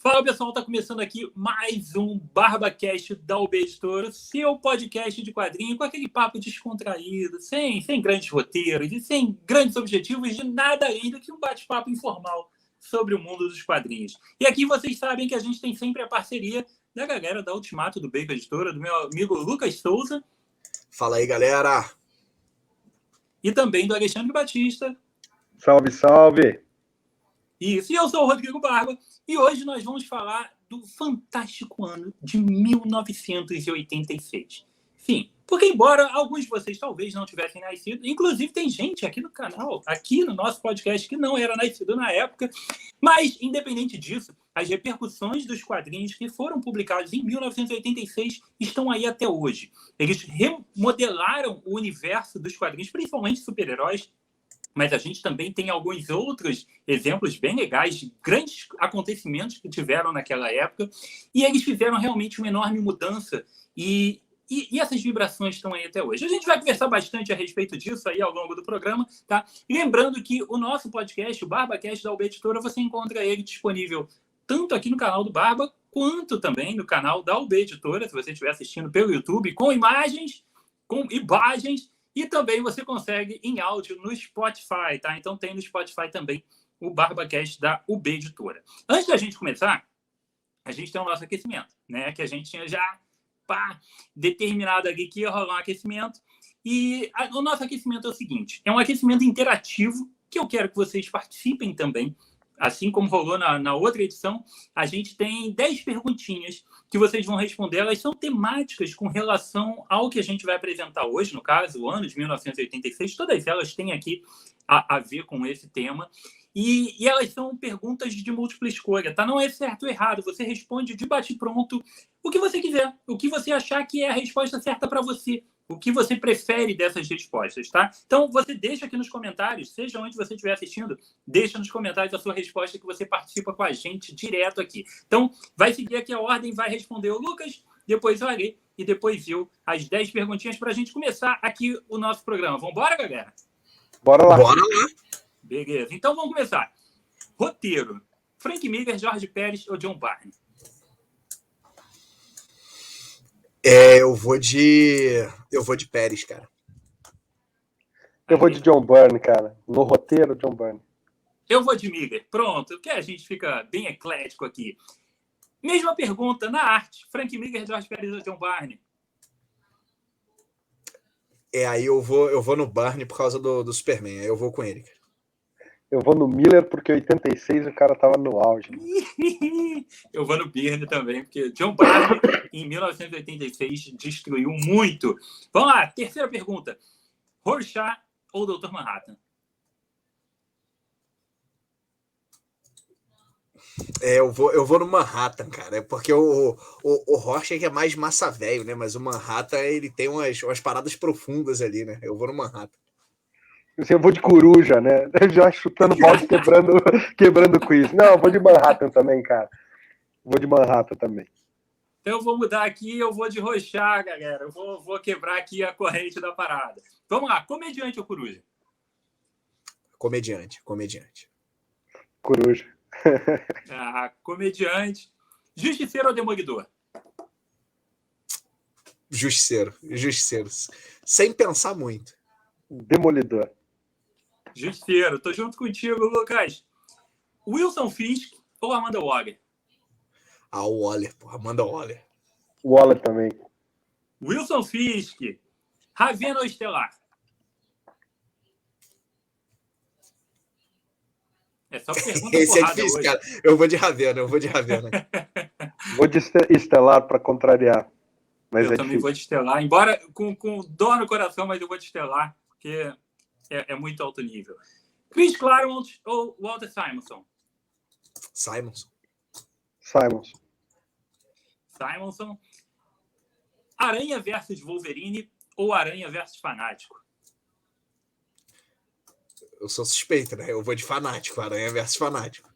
Fala pessoal, tá começando aqui mais um BarbaCast da UB Editora, seu podcast de quadrinho com aquele papo descontraído, sem grandes roteiros e sem grandes objetivos de nada além do que um bate-papo informal sobre o mundo dos quadrinhos. E aqui vocês sabem que a gente tem sempre a parceria da galera da Ultimato do Bacon Editora, do meu amigo Lucas Souza. Fala aí, galera! E também do Alexandre Batista. Salve, salve! Isso, e eu sou o Rodrigo Barba, e hoje nós vamos falar do fantástico ano de 1986. Sim, porque embora alguns de vocês talvez não tivessem nascido, inclusive tem gente aqui no canal, aqui no nosso podcast, que não era nascido na época, mas independente disso, as repercussões dos quadrinhos que foram publicados em 1986 estão aí até hoje. Eles remodelaram o universo dos quadrinhos, principalmente super-heróis, mas a gente também tem alguns outros exemplos bem legais de grandes acontecimentos que tiveram naquela época, e eles fizeram realmente uma enorme mudança, e essas vibrações estão aí até hoje. A gente vai conversar bastante a respeito disso aí ao longo do programa, tá? Lembrando que o nosso podcast, o BarbaCast da UB Editora, você encontra ele disponível tanto aqui no canal do Barba, quanto também no canal da UB Editora, se você estiver assistindo pelo YouTube, com imagens, e também você consegue em áudio no Spotify, tá? Então tem no Spotify também o BarbaCast da UB Editora. Antes da gente começar, a gente tem o nosso aquecimento, né? Que a gente tinha já determinado aqui que ia rolar um aquecimento. E o nosso aquecimento é o seguinte, é um aquecimento interativo, que eu quero que vocês participem também. Assim como rolou na outra edição, a gente tem 10 perguntinhas que vocês vão responder. Elas são temáticas com relação ao que a gente vai apresentar hoje, no caso, o ano de 1986. Todas elas têm aqui a ver com esse tema. E elas são perguntas de múltipla escolha, tá? Não é certo ou errado. Você responde de bate-pronto o que você quiser, o que você achar que é a resposta certa para você. O que você prefere dessas respostas, tá? Então, você deixa aqui nos comentários, seja onde você estiver assistindo, deixa nos comentários a sua resposta que você participa com a gente direto aqui. Então, vai seguir aqui a ordem, vai responder o Lucas, depois o Ale e depois eu, as 10 perguntinhas para a gente começar aqui o nosso programa. Vamos embora, galera? Bora lá. Bora lá! Beleza, então vamos começar. Roteiro. Frank Miller, Jorge Pérez ou John Byrne? Eu vou de Pérez, cara. Eu vou de John Byrne, cara. No roteiro, John Byrne. Eu vou de Miller. Pronto, que a gente fica bem eclético aqui. Mesma pergunta na arte. Frank Miller, Jorge Pérez ou John Byrne? Aí eu vou no Byrne por causa do Superman. Aí eu vou com ele, cara. Eu vou no Miller porque em 86 o cara tava no auge. Eu vou no Byrne também, porque John Byrne, em 1986, destruiu muito. Vamos lá, terceira pergunta. Rorschach ou Dr. Manhattan? Eu vou no Manhattan, cara. Porque o Rorschach é mais massa velho, né? Mas o Manhattan, ele tem umas paradas profundas ali, né? Eu vou no Manhattan. Eu vou de Coruja, né? Já chutando balde, quebrando o quiz. Não, eu vou de Manhattan também, cara. Vou de Manhattan também. Então eu vou mudar aqui, eu vou de Rorschach, galera. Eu vou quebrar aqui a corrente da parada. Vamos lá, comediante ou coruja? Comediante. Coruja. Comediante. Justiceiro ou demolidor? Justiceiro. Sem pensar muito. Demolidor. Justiceiro. Tô junto contigo, Lucas. Wilson Fisk ou Amanda Waller? O Waller, pô. Amanda Waller. Waller também. Wilson Fisk. Ravena ou Estelar? É só pergunta Esse é porrada difícil, hoje. cara. Eu vou de Ravena. Vou de Estelar para contrariar. Mas eu também difícil. vou de Estelar. Embora com dor no coração, mas eu vou de Estelar, porque é muito alto nível. Chris Claremont ou Walter Simonson? Simonson. Aranha versus Wolverine ou Aranha versus Fanático? Eu sou suspeito, né? Eu vou de Fanático. Aranha versus Fanático.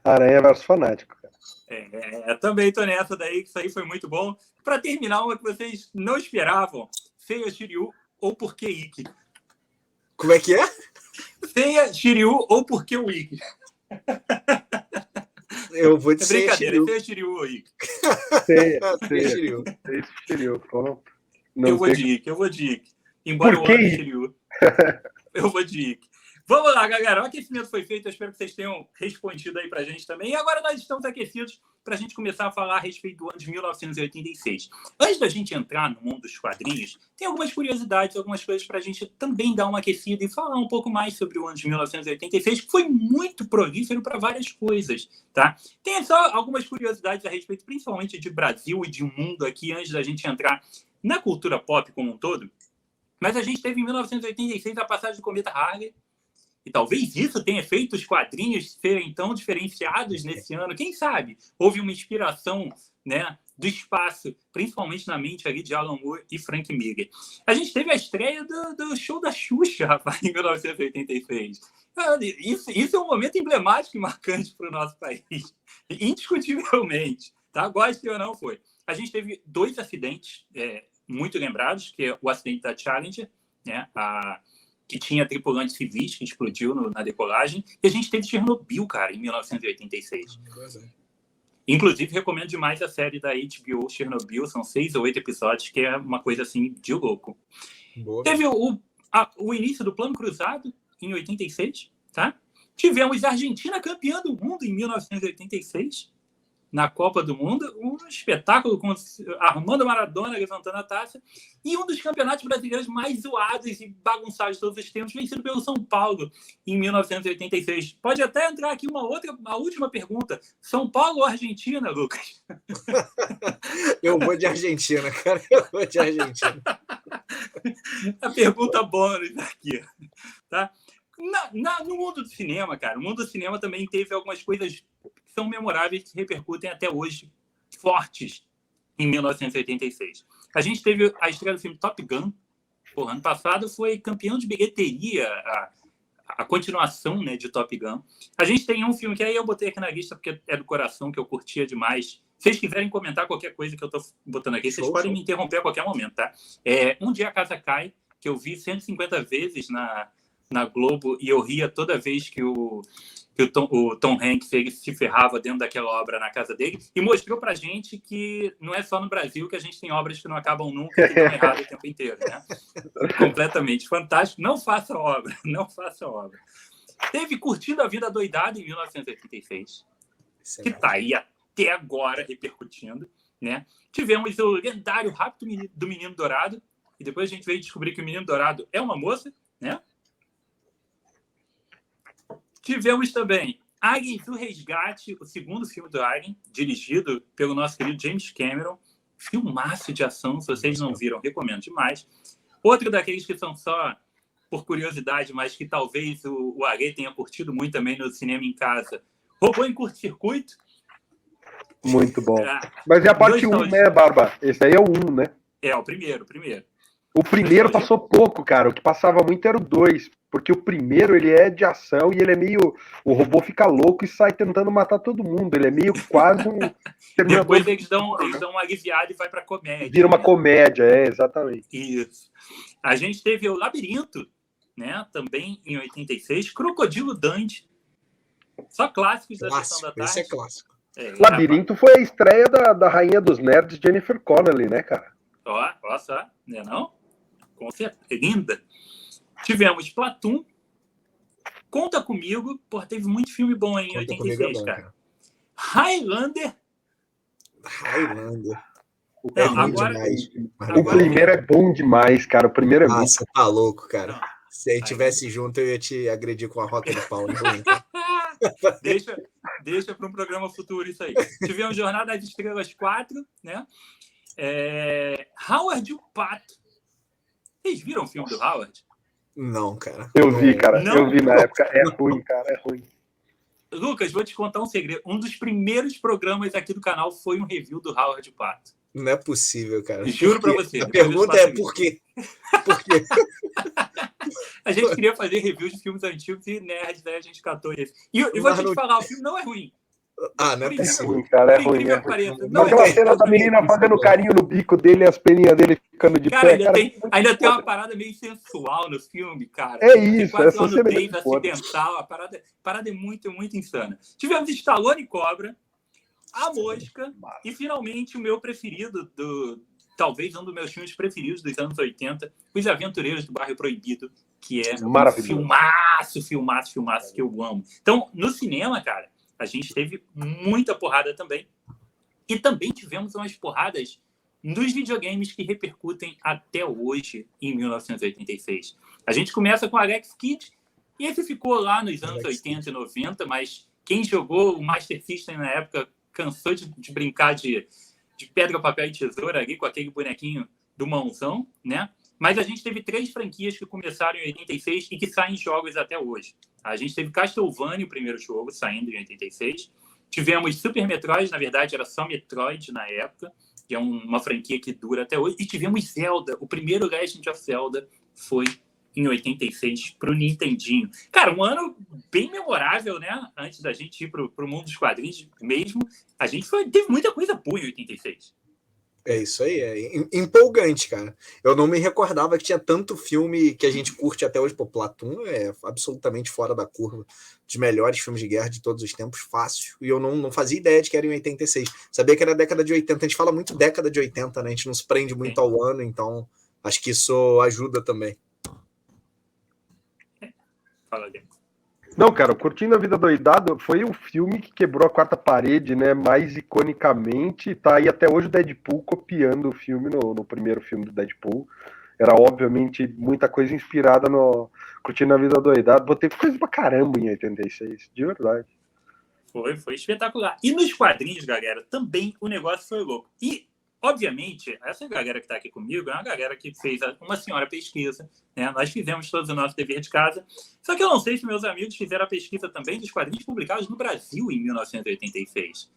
Aranha versus Fanático, cara. Também tô nessa daí, que isso aí foi muito bom. Para terminar, uma que vocês não esperavam. Seiya Shiryu ou Por que Ikki? Como é que é? Seiya Shiryu ou Por que o Ikki? Eu vou te É ser brincadeira, Shiryu. esse é Shiryu aí. Shiryu. Shiryu. Eu vou de Ikki. Embora eu ame Shiryu. Eu vou de Ikki. Vamos lá, galera. O aquecimento foi feito. Eu espero que vocês tenham respondido aí pra gente também. E agora nós estamos aquecidos para a gente começar a falar a respeito do ano de 1986. Antes da gente entrar no mundo dos quadrinhos, tem algumas curiosidades, algumas coisas para a gente também dar uma aquecida e falar um pouco mais sobre o ano de 1986, que foi muito prolífero para várias coisas, tá? Tem só algumas curiosidades a respeito, principalmente de Brasil e de mundo aqui, antes da gente entrar na cultura pop como um todo. Mas a gente teve em 1986 a passagem do cometa Halley, e talvez isso tenha feito os quadrinhos serem tão diferenciados nesse ano. Quem sabe? Houve uma inspiração, né, do espaço, principalmente na mente ali de Alan Moore e Frank Miller. A gente teve a estreia do show da Xuxa, rapaz, em 1986. Isso é um momento emblemático e marcante para o nosso país. Indiscutivelmente. Tá? Goste ou não, foi. A gente teve 2 acidentes muito lembrados, que é o acidente da Challenger, né, que tinha tripulantes civis que explodiu na decolagem, e a gente teve Chernobyl, cara, em 1986. Inclusive, recomendo demais a série da HBO Chernobyl, são 6 ou 8 episódios, que é uma coisa assim de louco. Boa. Teve o início do Plano Cruzado, em 86, tá? Tivemos a Argentina campeã do mundo em 1986, na Copa do Mundo, um espetáculo com Armando Maradona levantando a taça, e um dos campeonatos brasileiros mais zoados e bagunçados de todos os tempos, vencido pelo São Paulo em 1986. Pode até entrar aqui uma última pergunta. São Paulo ou Argentina, Lucas? Eu vou de Argentina, cara. Eu vou de Argentina. A pergunta bônus aqui, tá? No mundo do cinema, cara, o mundo do cinema também teve algumas coisas que são memoráveis, que repercutem até hoje, fortes, em 1986. A gente teve a estreia do filme Top Gun. Ano passado foi campeão de bilheteria, a continuação, né, de Top Gun. A gente tem um filme que aí eu botei aqui na lista porque é do coração, que eu curtia demais. Se vocês quiserem comentar qualquer coisa que eu estou botando aqui, vocês podem me interromper a qualquer momento, tá? Um Dia a Casa Cai, que eu vi 150 vezes na Globo, e eu ria toda vez que o Tom Hanks ele se ferrava dentro daquela obra na casa dele, e mostrou pra gente que não é só no Brasil que a gente tem obras que não acabam nunca, que dão errado o tempo inteiro, né? Completamente fantástico. Não faça obra, não faça obra. Teve Curtindo a Vida Doidada em 1986, que tá aí até agora repercutindo, né? Tivemos o lendário Rapto do Menino Dourado, e depois a gente veio descobrir que o Menino Dourado é uma moça, né? Tivemos também Aliens, o Resgate, o segundo filme do Alien, dirigido pelo nosso querido James Cameron. Filmaço de ação, se vocês não viram, recomendo demais. Outro daqueles que são só por curiosidade, mas que talvez o Ari tenha curtido muito também no cinema em casa. Robô em Curto-Circuito. Muito bom. Mas é a parte 1, né, Barba? Esse aí é o 1, né? É, o primeiro. O primeiro passou pouco, cara. O que passava muito era o 2. Porque o primeiro, ele é de ação e ele é meio... O robô fica louco e sai tentando matar todo mundo. Ele é meio quase um... Depois eles dão uma aliviada e vai pra comédia. Vira uma comédia, exatamente. Isso. A gente teve o Labirinto, né? Também em 86. Crocodilo Dundee. Só clássicos da Sessão da Tarde. Esse é clássico. Labirinto foi a estreia da Rainha dos Nerds, Jennifer Connelly, né, cara? Ó só, né não? Com certeza. Linda. Tivemos Platoon, Conta Comigo, teve muito filme bom aí em 86, cara. Highlander. O primeiro é bom demais, cara. O primeiro é muito. Nossa, tá louco, cara. Se a gente tivesse junto, eu ia te agredir com a rota de pau. Deixa para um programa futuro isso aí. Tivemos Jornada das Estrelas 4, né? Howard o Pato. Vocês viram o filme do Howard? Não, cara. Eu vi, cara. Eu vi na época. É ruim, cara. É ruim. Lucas, vou te contar um segredo. Um dos primeiros programas aqui do canal foi um review do Howard o Pato. Não é possível, cara. Juro pra você. A pergunta é por quê? Por quê? A gente queria fazer reviews de filmes antigos e nerds, daí a gente catou esse. E vou te falar, o filme não é ruim. Não é possível. Cara, é ruim. Não, aquela cena da menina fazendo carinho no bico dele e as peninhas dele ficando de pé. Ainda tem uma parada meio sensual no filme, cara. É isso, essa cena é acidental, a parada é muito, muito insana. Tivemos Stallone e Cobra, A Mosca e, finalmente, o meu preferido, talvez um dos meus filmes preferidos dos anos 80, Os Aventureiros do Bairro Proibido, que é um filmaço que eu amo. Então, no cinema, cara, a gente teve muita porrada também. E também tivemos umas porradas nos videogames que repercutem até hoje, em 1986. A gente começa com Alex Kidd, e esse ficou lá nos anos 80 e 90, mas quem jogou o Master System na época cansou de brincar de pedra, papel e tesoura ali com aquele bonequinho do mãozão, né? Mas a gente teve 3 franquias que começaram em 86 e que saem jogos até hoje. A gente teve Castlevania, o primeiro jogo, saindo em 86. Tivemos Super Metroid, na verdade era só Metroid na época, que é uma franquia que dura até hoje. E tivemos Zelda, o primeiro Legend of Zelda foi em 86 para o Nintendinho. Cara, um ano bem memorável, né? Antes da gente ir para o mundo dos quadrinhos mesmo. A gente teve muita coisa boa em 86. É isso aí, é empolgante, cara. Eu não me recordava que tinha tanto filme que a gente curte até hoje. Pô, Platoon é absolutamente fora da curva. Dos melhores filmes de guerra de todos os tempos, fácil. E eu não fazia ideia de que era em 86. Sabia que era década de 80. A gente fala muito década de 80, né? A gente não se prende muito ao ano, então acho que isso ajuda também. Fala, Diego. Não, cara, Curtindo a Vida Doidado foi o filme que quebrou a quarta parede, né, mais iconicamente, tá aí até hoje o Deadpool copiando o filme no primeiro filme do Deadpool. Era, obviamente, muita coisa inspirada no Curtindo a Vida Doidado. Botei coisa pra caramba em 86, de verdade. Foi espetacular. E nos quadrinhos, galera, também o negócio foi louco. E, obviamente, essa galera que está aqui comigo é uma galera que fez uma senhora pesquisa, né? Nós fizemos todos o nosso dever de casa. Só que eu não sei se meus amigos fizeram a pesquisa também dos quadrinhos publicados no Brasil em 1986.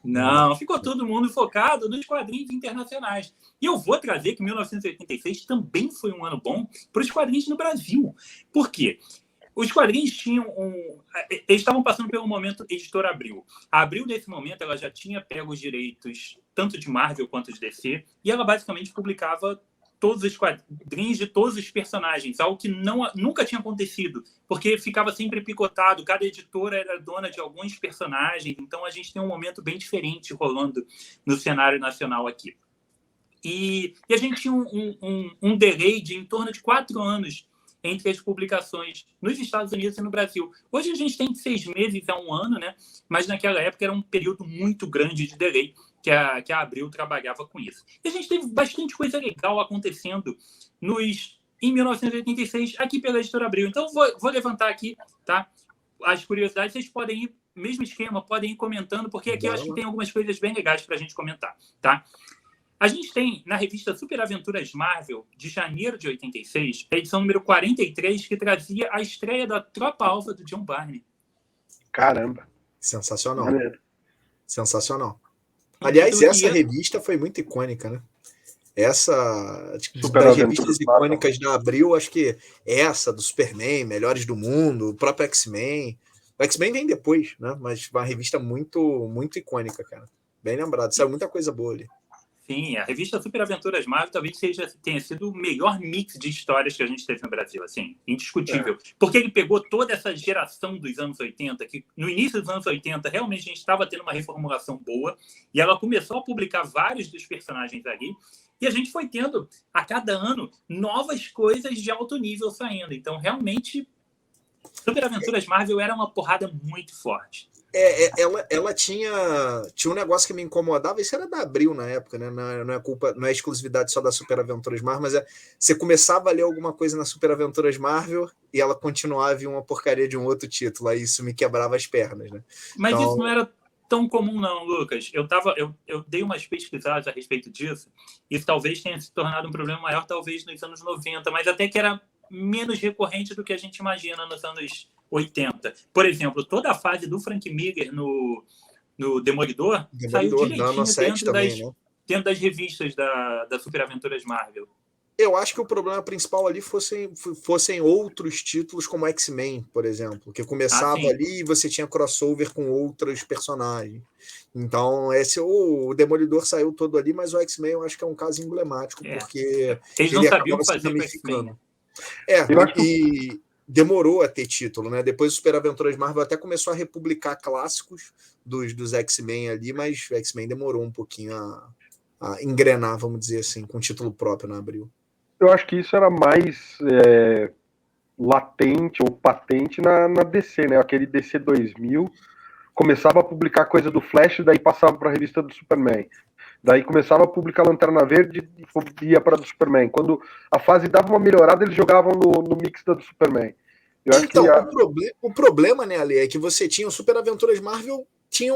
Não, ficou todo mundo focado nos quadrinhos internacionais. E eu vou trazer que 1986 também foi um ano bom para os quadrinhos no Brasil. Por quê? Os quadrinhos tinham eles estavam passando pelo momento Editora Abril. A Abril, nesse momento, ela já tinha pego os direitos tanto de Marvel quanto de DC, e ela basicamente publicava todos os quadrinhos de todos os personagens, algo que nunca tinha acontecido, porque ficava sempre picotado, cada editora era dona de alguns personagens, então a gente tem um momento bem diferente rolando no cenário nacional aqui. E a gente tinha um delay de em torno de 4 anos entre as publicações nos Estados Unidos e no Brasil. Hoje a gente tem 6 meses a 1 ano, né? Mas naquela época era um período muito grande de delay que a Abril trabalhava com isso. E a gente teve bastante coisa legal acontecendo em 1986 aqui pela Editora Abril. Então vou levantar aqui, tá? As curiosidades, vocês podem ir, mesmo esquema, podem ir comentando, porque aqui eu acho que tem algumas coisas bem legais para a gente comentar, tá? A gente tem, na revista Super Aventuras Marvel, de janeiro de 86, a edição número 43, que trazia a estreia da Tropa Alpha do John Barney. Caramba. Sensacional. Sensacional. Então, aliás, essa revista foi muito icônica, né? Essa, das revistas icônicas da Abril, acho que essa, do Superman, Melhores do Mundo, o próprio X-Men. O X-Men vem depois, né? Mas uma revista muito, muito icônica, cara. Bem lembrado. Saiu muita coisa boa ali. Sim, a revista Super Aventuras Marvel talvez tenha sido o melhor mix de histórias que a gente teve no Brasil, assim, indiscutível. Porque ele pegou toda essa geração dos anos 80, que no início dos anos 80 realmente a gente estava tendo uma reformulação boa, e ela começou a publicar vários dos personagens ali, e a gente foi tendo, a cada ano, novas coisas de alto nível saindo. Então, realmente, Super Aventuras Marvel era uma porrada muito forte. Ela tinha um negócio que me incomodava, isso era da Abril na época, né? Não é culpa, não é exclusividade só da Super Aventuras Marvel, mas você começava a ler alguma coisa na Super Aventuras Marvel e ela continuava em uma porcaria de um outro título, aí isso me quebrava as pernas, né? Mas então, isso não era tão comum não, Lucas. Eu dei umas pesquisadas a respeito disso, isso talvez tenha se tornado um problema maior, talvez nos anos 90, mas até que era menos recorrente do que a gente imagina nos anos 80. Por exemplo, toda a fase do Frank Miller no Demolidor saiu direitinho dentro das revistas da Super Aventuras Marvel. Eu acho que o problema principal ali fossem outros títulos como X-Men, por exemplo, que começava ali e você tinha crossover com outros personagens. Então, o Demolidor saiu todo ali, mas o X-Men eu acho que é um caso emblemático, porque eles não sabiam fazer com X-Men. demorou a ter título, né? Depois o Super Aventuras Marvel até começou a republicar clássicos dos X-Men ali, mas o X-Men demorou um pouquinho a engrenar, vamos dizer assim, com título próprio na Abril. Eu acho que isso era mais latente ou patente na DC, né? Aquele DC 2000 começava a publicar coisa do Flash, daí passava para a revista do Superman. Daí começava a publicar Lanterna Verde e ia para do Superman. Quando a fase dava uma melhorada, eles jogavam no mix da do Superman. Eu acho Então, que o problema, né, Ale, é que você tinha o Super Aventuras Marvel,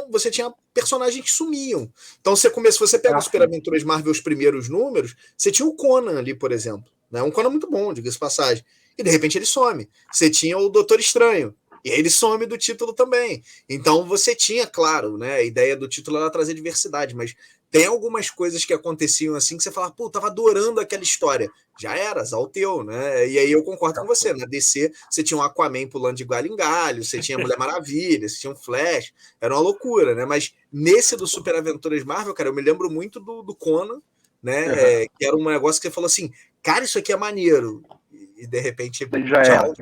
você tinha personagens que sumiam. Então, se você pega o Super Aventuras Marvel, os primeiros números, você tinha o Conan ali, por exemplo. Né? Um Conan muito bom, diga-se passagem. E, de repente, ele some. Você tinha o Doutor Estranho. E aí ele some do título também. Então, você tinha, claro, né, a ideia do título era trazer diversidade, mas tem algumas coisas que aconteciam assim que você fala, pô, tava adorando aquela história. Já era, Zalteu, né? E aí eu concordo com você. Na DC, você tinha um Aquaman pulando de galho em galho, você tinha Mulher Maravilha, você tinha um Flash, era uma loucura, né? Mas nesse do Super Aventuras Marvel, cara, eu me lembro muito do Conan, né? Que era um negócio que você falou assim, cara, isso aqui é maneiro. E de repente, já tchau,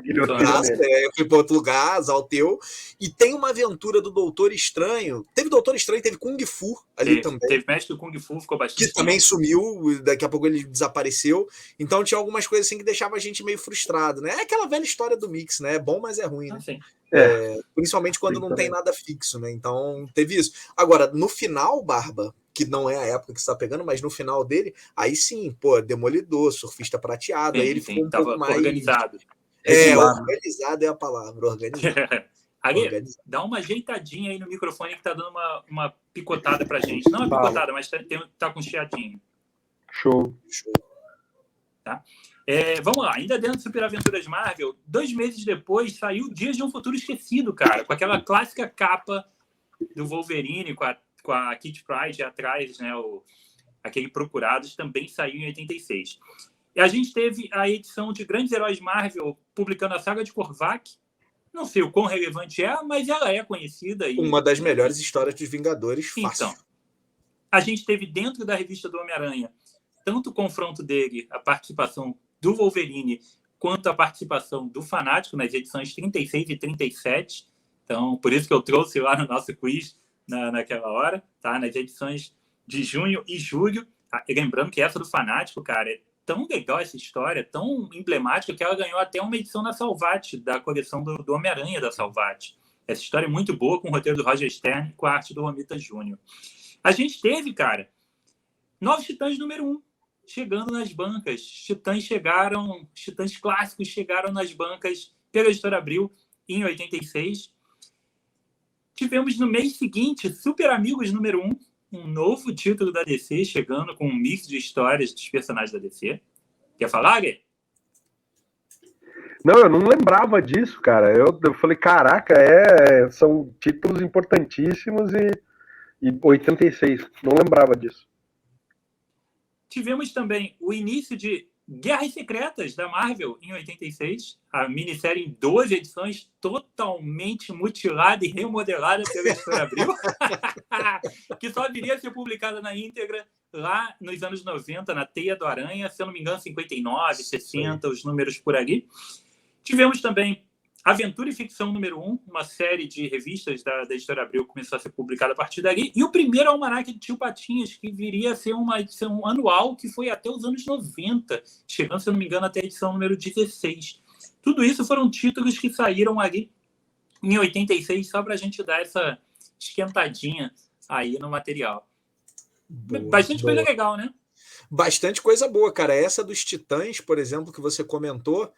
fui para outro lugar, Zalteu. E tem uma aventura do Doutor Estranho. Teve Doutor Estranho, teve Kung Fu ali também. Teve Mestre do Kung Fu, ficou bastante. Que também sumiu, daqui a pouco ele desapareceu. Então tinha algumas coisas assim que deixava a gente meio frustrado, né? É aquela velha história do mix, né? É bom, mas é ruim, né? Principalmente quando não tem nada fixo, né? Então teve isso. Agora, no final, Barba, que não é a época que você tá pegando, mas no final dele, aí sim, pô, Demolidor, Surfista Prateado, aí ele ficou um pouco mais... organizado. Organizado é a palavra, organizado. Ali, dá uma ajeitadinha aí no microfone que tá dando uma picotada pra gente. Não uma picotada, mas tá com chiadinho. Show. Tá? Vamos lá, ainda dentro do Super Aventuras Marvel, 2 meses depois saiu Dias de um Futuro Esquecido, cara, com aquela clássica capa do Wolverine, com a Kitty Pryde atrás, né, aquele Procurados, também saiu em 86. E a gente teve a edição de Grandes Heróis Marvel publicando a saga de Korvac. Não sei o quão relevante mas ela é conhecida. Uma das melhores histórias dos Vingadores, fácil. Então, a gente teve dentro da revista do Homem-Aranha tanto o confronto dele, a participação do Wolverine, quanto a participação do Fanático nas edições 36 e 37. Então, por isso que eu trouxe lá no nosso quiz naquela hora, tá? Nas edições de junho e julho. E lembrando que essa do Fanático, cara, é tão legal essa história, tão emblemática, que ela ganhou até uma edição na Salvat, da coleção do Homem-Aranha da Salvat. Essa história é muito boa, com o roteiro do Roger Stern e com a arte do Romita Jr. A gente teve, cara, Novos Titãs número 1 chegando nas bancas. Titãs clássicos chegaram nas bancas pela Editora Abril em 86. Tivemos no mês seguinte Super Amigos número 1, um novo título da DC, chegando com um mix de histórias dos personagens da DC. Quer falar, Gui? Não, eu não lembrava disso, cara. Eu falei, caraca, são títulos importantíssimos e 86. Não lembrava disso. Tivemos também o início de Guerras Secretas da Marvel em 86, a minissérie em 12 edições, totalmente mutilada e remodelada pela Editora Abril, que só viria a ser publicada na íntegra lá nos anos 90, na Teia do Aranha, se eu não me engano, 59, 60, os números por ali. Tivemos também Aventura e Ficção número 1, uma série de revistas da Editora Abril começou a ser publicada a partir dali. E o primeiro almanaque de Tio Patinhas, que viria a ser uma edição anual, que foi até os anos 90, chegando, se eu não me engano, até a edição número 16. Tudo isso foram títulos que saíram ali em 86, só para a gente dar essa esquentadinha aí no material. Bastante coisa legal, né? Bastante coisa boa, cara. Essa dos Titãs, por exemplo, que você comentou,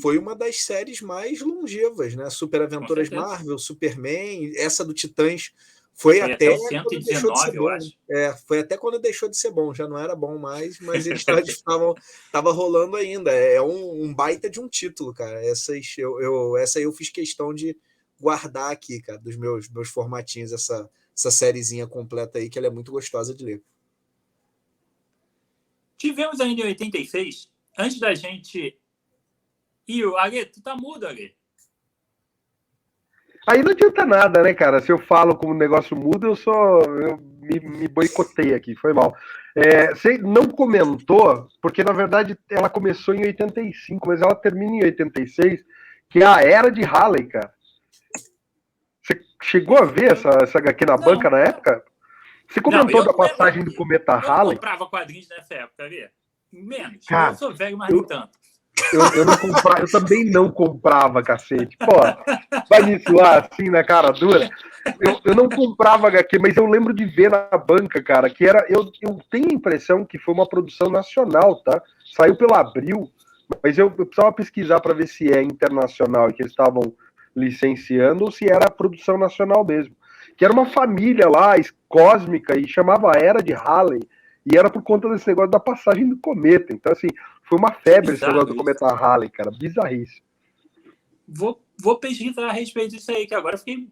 foi uma das séries mais longevas, né? Super Aventuras Marvel, Superman, essa do Titãs foi até o 119, eu acho. Foi até quando deixou de ser bom, já não era bom mais, mas eles tava rolando ainda. É um baita de um título, cara. Essa aí eu fiz questão de guardar aqui, cara, dos meus formatinhos, essa sériezinha completa aí, que ela é muito gostosa de ler. Tivemos ainda em 86, antes da gente... E o Ale, tu tá mudo, Ale. Aí não adianta nada, né, cara? Se eu falo como o negócio muda, me boicotei aqui, foi mal. Você não comentou, porque na verdade ela começou em 85, mas ela termina em 86, que é a Era de Halley, cara. Você chegou a ver essa HQ na banca na época? Você comentou da passagem do cometa Halley? Eu comprava quadrinhos nessa época, vê? Menos. Cara, eu sou velho, mas nem tanto. Eu não comprava, eu também não comprava, cacete. Pô, vai me suar assim na cara dura. Eu não comprava HQ, mas eu lembro de ver na banca, cara, que era. Eu tenho a impressão que foi uma produção nacional, tá? Saiu pela Abril, mas eu precisava pesquisar para ver se é internacional e que eles estavam licenciando ou se era produção nacional mesmo. Que era uma família lá, cósmica, e chamava Era de Halley, e era por conta desse negócio da passagem do cometa. Então, assim, foi uma febre esse negócio do cometa Halley, cara. Bizarríssimo. Vou pesquisar a respeito disso aí, que agora eu fiquei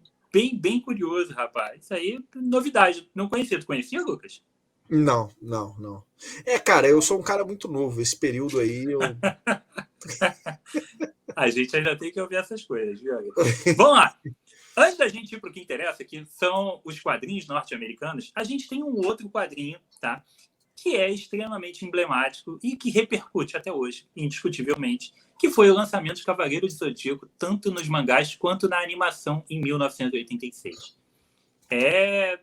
bem curioso, rapaz. Isso aí, novidade. Não conhecia. Tu conhecia, Lucas? Não. Cara, eu sou um cara muito novo. Esse período aí, eu... A gente ainda tem que ouvir essas coisas, viu? Vamos lá. Antes da gente ir para o que interessa, que são os quadrinhos norte-americanos, a gente tem um outro quadrinho, tá? Que é extremamente emblemático e que repercute até hoje, indiscutivelmente, que foi o lançamento de Cavaleiros do Zodíaco, tanto nos mangás quanto na animação em 1986. É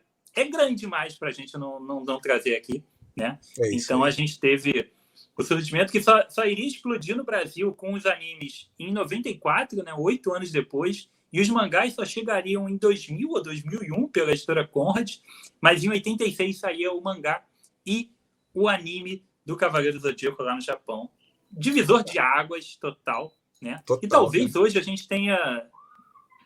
grande demais para a gente não trazer aqui, né? Então a gente teve o surgimento que só iria explodir no Brasil com os animes em 94, né? 8 anos depois, e os mangás só chegariam em 2000 ou 2001 pela editora Conrad, mas em 86 saía o mangá e o anime do Cavaleiro do Zodíaco lá no Japão. Divisor de águas total, né? E talvez hoje a gente tenha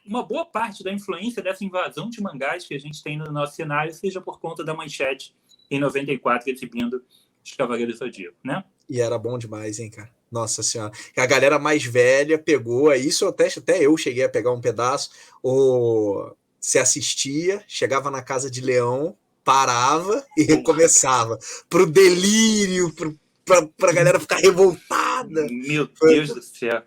uma boa parte da influência dessa invasão de mangás que a gente tem no nosso cenário seja por conta da Manchete em 94 exibindo os Cavaleiros do Zodíaco, né? E era bom demais, hein, cara? Nossa senhora. A galera mais velha pegou, isso até eu cheguei a pegar um pedaço, ou se assistia, chegava na casa de Leão, parava e recomeçava. Pro delírio, pra galera ficar revoltada. Meu Deus do céu.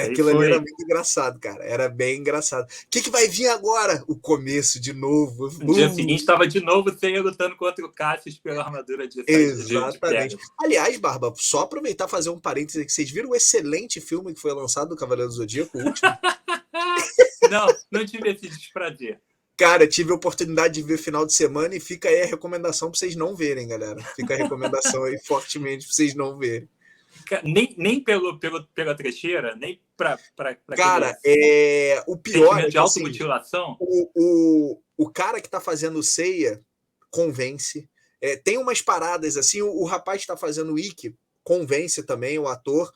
Aquilo ali era muito engraçado, cara. Era bem engraçado. O que vai vir agora? O começo de novo. No dia seguinte estava de novo Seiya lutando contra o Cassius pela armadura de Exatamente. Aliás, Barba, só aproveitar e fazer um parênteses aqui. Vocês viram o excelente filme que foi lançado do Cavaleiro do Zodíaco, o último? Não tive esse desprazer. Cara, tive a oportunidade de ver final de semana e fica aí a recomendação para vocês não verem, galera. Fica a recomendação aí fortemente para vocês não verem. Nem pela trecheira, nem para cara, o pior é de automutilação. O cara que tá fazendo Seiya convence. Tem umas paradas assim, o rapaz que tá fazendo o Ikki convence também, o ator.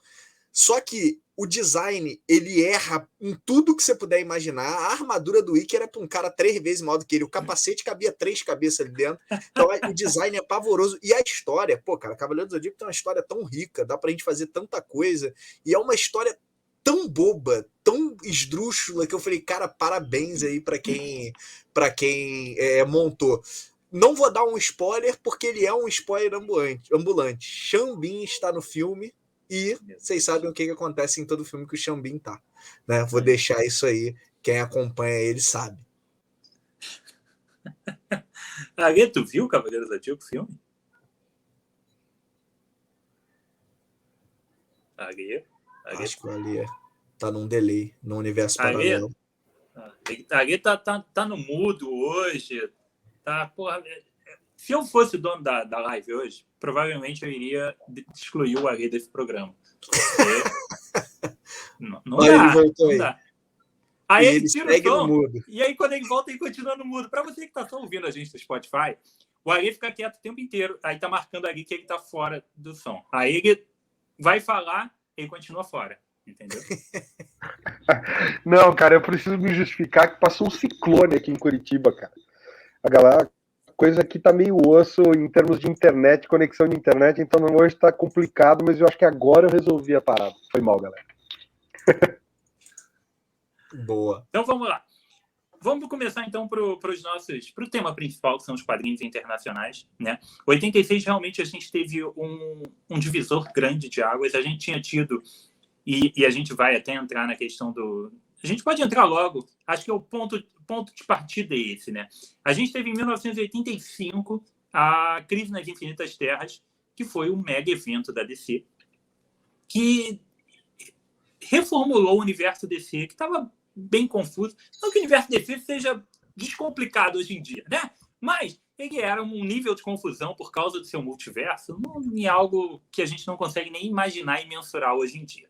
Só que o design, ele erra em tudo que você puder imaginar. A armadura do Ikki era para um cara 3 vezes maior do que ele. O capacete cabia 3 cabeças ali dentro. Então o design é pavoroso. E a história, pô, cara, Cavaleiro do Zodíaco tem uma história tão rica, dá pra gente fazer tanta coisa. E é uma história tão boba, tão esdrúxula, que eu falei, cara, parabéns aí para quem montou. Não vou dar um spoiler, porque ele é um spoiler ambulante. Xambin está no filme. E vocês sabem o que acontece em todo filme que o Xambin tá. Né? Vou deixar isso aí. Quem acompanha ele sabe. Agê, tu viu o Cavaleiros do Zodíaco, filme? Agê? Acho que ali tá num delay, no universo paralelo. Agê tá no mudo hoje. Tá, porra... Se eu fosse o dono da live hoje, provavelmente eu iria excluir o Agê desse programa. Não dá. Aí ele tira o som, e aí quando ele volta, ele continua no mudo. Para você que está só ouvindo a gente no Spotify, o Agê fica quieto o tempo inteiro. Aí tá marcando ali que ele tá fora do som. Aí ele vai falar, ele continua fora. Entendeu? Não, cara, eu preciso me justificar que passou um ciclone aqui em Curitiba, cara. A galera... coisa aqui tá meio osso em termos de internet, conexão de internet, então hoje tá complicado, mas eu acho que agora eu resolvi a parada. Foi mal, galera. Boa. Então vamos lá. Vamos começar então pro tema principal, que são os quadrinhos internacionais, né? 86 realmente a gente teve um divisor grande de águas. A gente tinha tido, e a gente vai até entrar na questão a gente pode entrar logo. Acho que é o ponto de partida esse, né? A gente teve em 1985 a Crise nas Infinitas Terras, que foi um mega evento da DC, que reformulou o universo DC, que estava bem confuso. Não que o universo DC seja descomplicado hoje em dia, né? Mas ele era um nível de confusão por causa do seu multiverso, em algo que a gente não consegue nem imaginar e mensurar hoje em dia.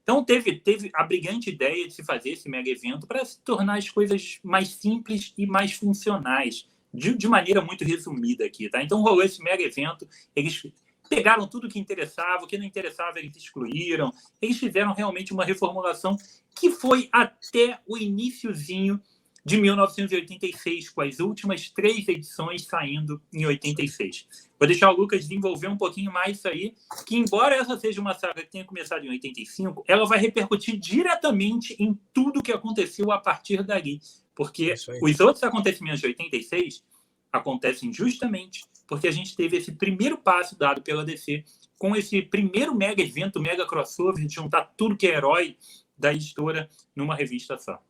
Então, teve a brilhante ideia de se fazer esse mega evento para se tornar as coisas mais simples e mais funcionais, de maneira muito resumida aqui, tá? Então, rolou esse mega evento, eles pegaram tudo que interessava, o que não interessava eles excluíram, eles fizeram realmente uma reformulação que foi até o iniciozinho de 1986, com as últimas 3 edições saindo em 86. Vou deixar o Lucas desenvolver um pouquinho mais isso aí, que embora essa seja uma saga que tenha começado em 85, ela vai repercutir diretamente em tudo que aconteceu a partir dali, porque os outros acontecimentos de 86 acontecem justamente porque a gente teve esse primeiro passo dado pela DC com esse primeiro mega evento, mega crossover, de juntar tudo que é herói da editora numa revista só.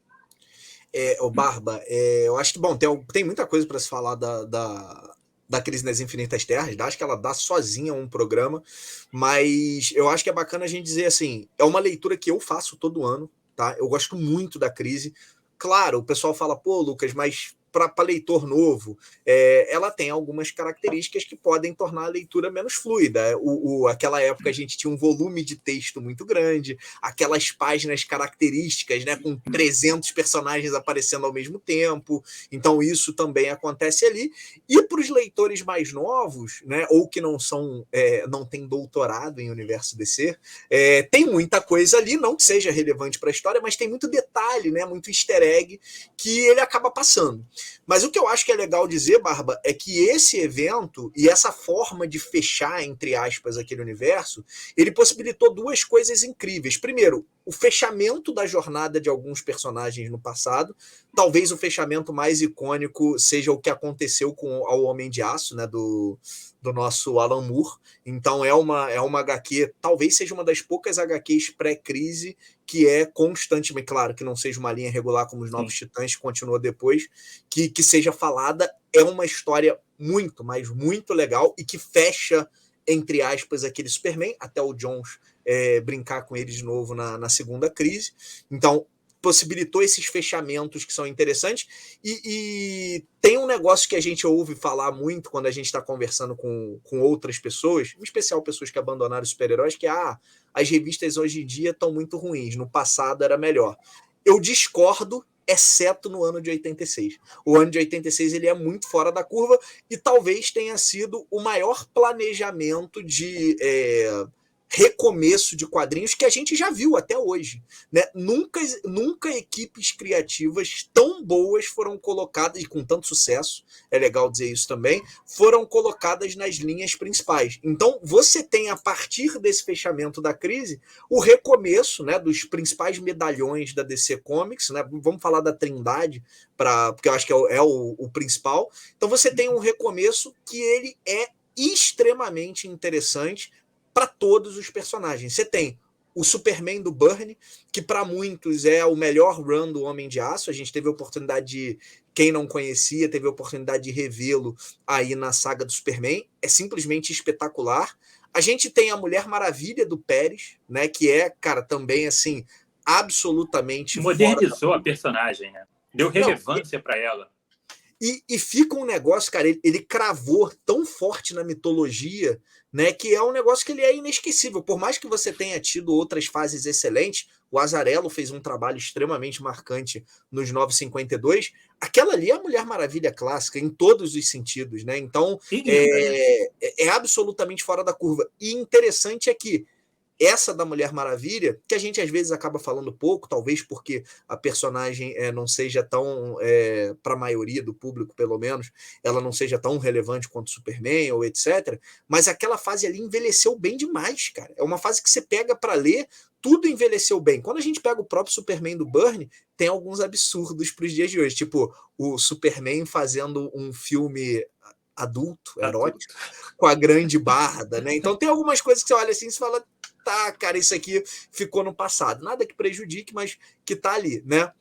O Barba, eu acho que, bom, tem muita coisa para se falar da Crise nas Infinitas Terras, acho que ela dá sozinha um programa, mas eu acho que é bacana a gente dizer assim, é uma leitura que eu faço todo ano, tá? Eu gosto muito da Crise. Claro, o pessoal fala, pô, Lucas, mas para leitor novo, ela tem algumas características que podem tornar a leitura menos fluida. Aquela época a gente tinha um volume de texto muito grande, aquelas páginas características, né, com 300 personagens aparecendo ao mesmo tempo, então isso também acontece ali. E para os leitores mais novos, né, ou que não têm doutorado em universo DC, tem muita coisa ali, não que seja relevante para a história, mas tem muito detalhe, né, muito easter egg que ele acaba passando. Mas o que eu acho que é legal dizer, Barba, é que esse evento e essa forma de fechar, entre aspas, aquele universo, ele possibilitou 2 coisas incríveis. Primeiro, o fechamento da jornada de alguns personagens no passado. Talvez o fechamento mais icônico seja o que aconteceu com o Homem de Aço, né, do nosso Alan Moore. Então é uma HQ, talvez seja uma das poucas HQs pré-crise que é constantemente, claro, que não seja uma linha regular como os Novos Titãs, que continua depois, que seja falada. É uma história muito, mas muito legal e que fecha, entre aspas, aquele Superman, até o Jones brincar com ele de novo na segunda crise. Então, possibilitou esses fechamentos que são interessantes. E tem um negócio que a gente ouve falar muito quando a gente está conversando com outras pessoas, em especial pessoas que abandonaram os super-heróis, que as revistas hoje em dia estão muito ruins, no passado era melhor. Eu discordo, exceto no ano de 86. O ano de 86 ele é muito fora da curva e talvez tenha sido o maior planejamento de recomeço de quadrinhos que a gente já viu até hoje, né? Nunca equipes criativas tão boas foram colocadas, e com tanto sucesso, é legal dizer isso também, foram colocadas nas linhas principais. Então, você tem, a partir desse fechamento da crise, o recomeço, né, dos principais medalhões da DC Comics, né? Vamos falar da Trindade, porque eu acho que é o principal. Então, você tem um recomeço que ele é extremamente interessante para todos os personagens. Você tem o Superman do Byrne, que para muitos é o melhor run do Homem de Aço. A gente teve a oportunidade de, quem não conhecia, teve a oportunidade de revê-lo aí na saga do Superman. É simplesmente espetacular. A gente tem a Mulher Maravilha do Pérez, né, que é, cara, também assim, absolutamente modernizou a personagem, né? Deu relevância para ela. E fica um negócio, cara, ele cravou tão forte na mitologia, né, que é um negócio que ele é inesquecível. Por mais que você tenha tido outras fases excelentes, o Azzarello fez um trabalho extremamente marcante nos 952, aquela ali é a Mulher Maravilha clássica, em todos os sentidos, né? Então, é absolutamente fora da curva. E interessante é que essa da Mulher Maravilha, que a gente às vezes acaba falando pouco, talvez porque a personagem não seja tão, para a maioria do público pelo menos, ela não seja tão relevante quanto Superman ou etc. Mas aquela fase ali envelheceu bem demais, cara. É uma fase que você pega para ler, tudo envelheceu bem. Quando a gente pega o próprio Superman do Byrne, tem alguns absurdos para os dias de hoje, tipo o Superman fazendo um filme adulto, erótico, com a grande barda, né? Então tem algumas coisas que você olha assim e fala, tá, cara, isso aqui ficou no passado. Nada que prejudique, mas que tá ali, né?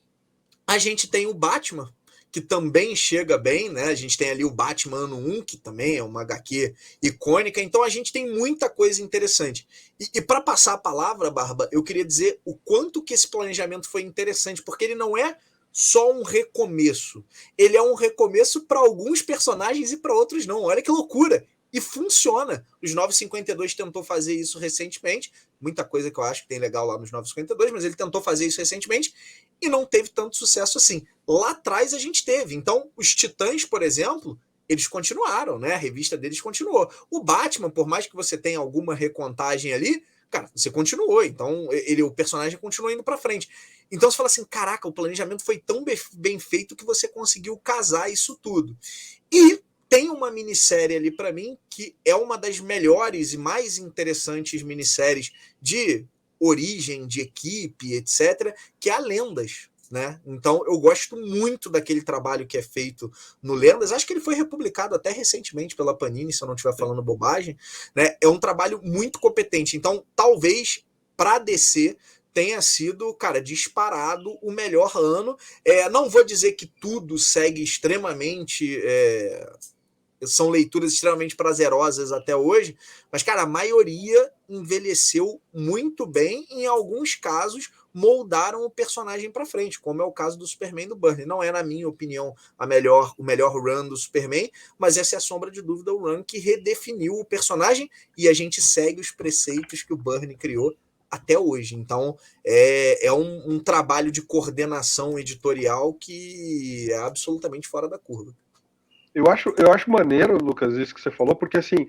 A gente tem o Batman, que também chega bem, né? A gente tem ali o Batman Ano 1, que também é uma HQ icônica, então a gente tem muita coisa interessante. E para passar a palavra, Barba, eu queria dizer o quanto que esse planejamento foi interessante, porque ele não é só um recomeço. Ele é um recomeço para alguns personagens e para outros não. Olha que loucura! E funciona. Os 952 tentou fazer isso recentemente. Muita coisa que eu acho que tem legal lá nos 952, mas ele tentou fazer isso recentemente e não teve tanto sucesso assim. Lá atrás a gente teve. Então, os Titãs, por exemplo, eles continuaram, né? A revista deles continuou. O Batman, por mais que você tenha alguma recontagem ali, cara, você continuou. Então, o personagem continuou indo para frente. Então, você fala assim, caraca, o planejamento foi tão bem feito que você conseguiu casar isso tudo. E tem uma minissérie ali para mim que é uma das melhores e mais interessantes minisséries de origem, de equipe, etc., que é a Lendas, né? Então eu gosto muito daquele trabalho que é feito no Lendas. Acho que ele foi republicado até recentemente pela Panini, se eu não estiver falando bobagem, né? É um trabalho muito competente. Então talvez para DC tenha sido, cara, disparado o melhor ano. Não vou dizer que tudo segue extremamente... são leituras extremamente prazerosas até hoje, mas, cara, a maioria envelheceu muito bem e, em alguns casos, moldaram o personagem para frente, como é o caso do Superman do Byrne. Não é, na minha opinião, o melhor run do Superman, mas essa é a sombra de dúvida, o run que redefiniu o personagem e a gente segue os preceitos que o Byrne criou até hoje. Então, é um trabalho de coordenação editorial que é absolutamente fora da curva. Eu acho maneiro, Lucas, isso que você falou, porque assim,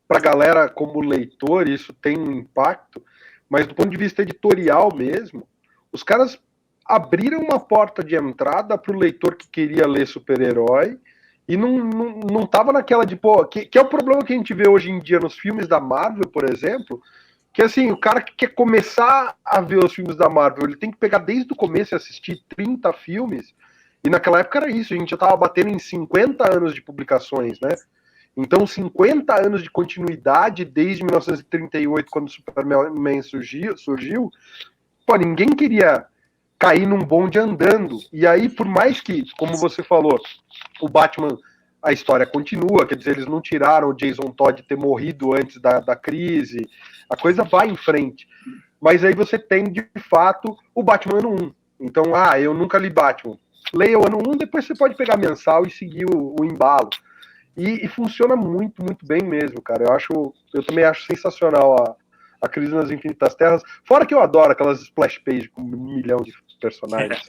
pra galera como leitor, isso tem um impacto, mas do ponto de vista editorial mesmo, os caras abriram uma porta de entrada pro leitor que queria ler super-herói e não tava naquela de, pô, que é o problema que a gente vê hoje em dia nos filmes da Marvel, por exemplo, que assim, o cara que quer começar a ver os filmes da Marvel, ele tem que pegar desde o começo e assistir 30 filmes. E naquela época era isso, a gente já estava batendo em 50 anos de publicações, né? Então, 50 anos de continuidade desde 1938, quando o Superman surgiu, pô, ninguém queria cair num bonde andando. E aí, por mais que, como você falou, o Batman, a história continua, quer dizer, eles não tiraram o Jason Todd ter morrido antes da crise, a coisa vai em frente. Mas aí você tem, de fato, o Batman ano 1. Então, eu nunca li Batman. Leia o ano 1, depois você pode pegar mensal e seguir o embalo. E funciona muito, muito bem mesmo, cara. Eu também acho sensacional a Crise nas Infinitas Terras. Fora que eu adoro aquelas splash pages com 1 milhão de personagens.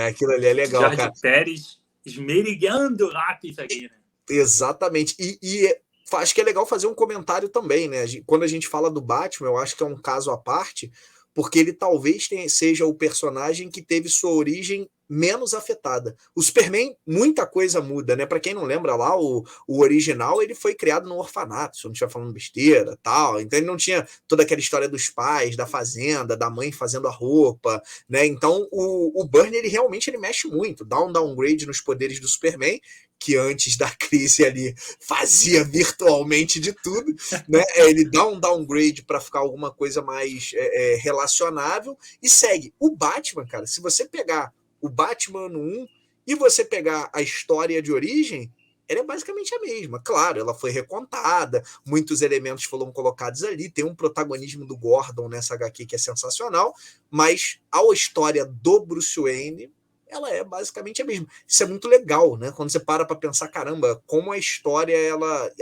Aquilo ali é legal, Jorge cara. Pérez esmerigando o lápis aqui, né? Exatamente. E acho que é legal fazer um comentário também, né? Quando a gente fala do Batman, eu acho que é um caso à parte, porque ele talvez seja o personagem que teve sua origem menos afetada. O Superman, muita coisa muda, né? Para quem não lembra lá, o original, ele foi criado no orfanato, se eu não estiver falando besteira, tal. Então ele não tinha toda aquela história dos pais, da fazenda, da mãe fazendo a roupa, né? Então o Byrne, ele realmente mexe muito, dá um downgrade nos poderes do Superman, que antes da crise ali fazia virtualmente de tudo, né? Ele dá um downgrade para ficar alguma coisa mais relacionável e segue. O Batman, cara, se você pegar o Batman ano 1 e você pegar a história de origem, ela é basicamente a mesma. Claro, ela foi recontada, muitos elementos foram colocados ali, tem um protagonismo do Gordon nessa HQ que é sensacional, mas a história do Bruce Wayne, ela é basicamente a mesma. Isso é muito legal, né? Quando você para pensar, caramba, como a história,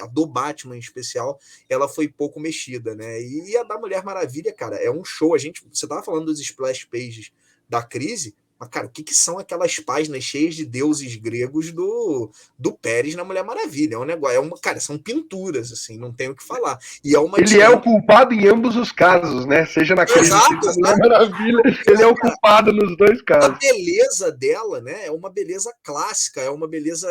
a do Batman em especial, ela foi pouco mexida, né? E a da Mulher Maravilha, cara, é um show. Você tava falando dos splash pages da crise, mas, cara, o que são aquelas páginas cheias de deuses gregos do Pérez na Mulher Maravilha? É um negócio, cara, são pinturas, assim, não tem o que falar. E ele é o culpado em ambos os casos, né? Seja na crise, seja na Mulher Maravilha, ele é o culpado nos dois casos. A beleza dela, né, é uma beleza clássica, é uma beleza...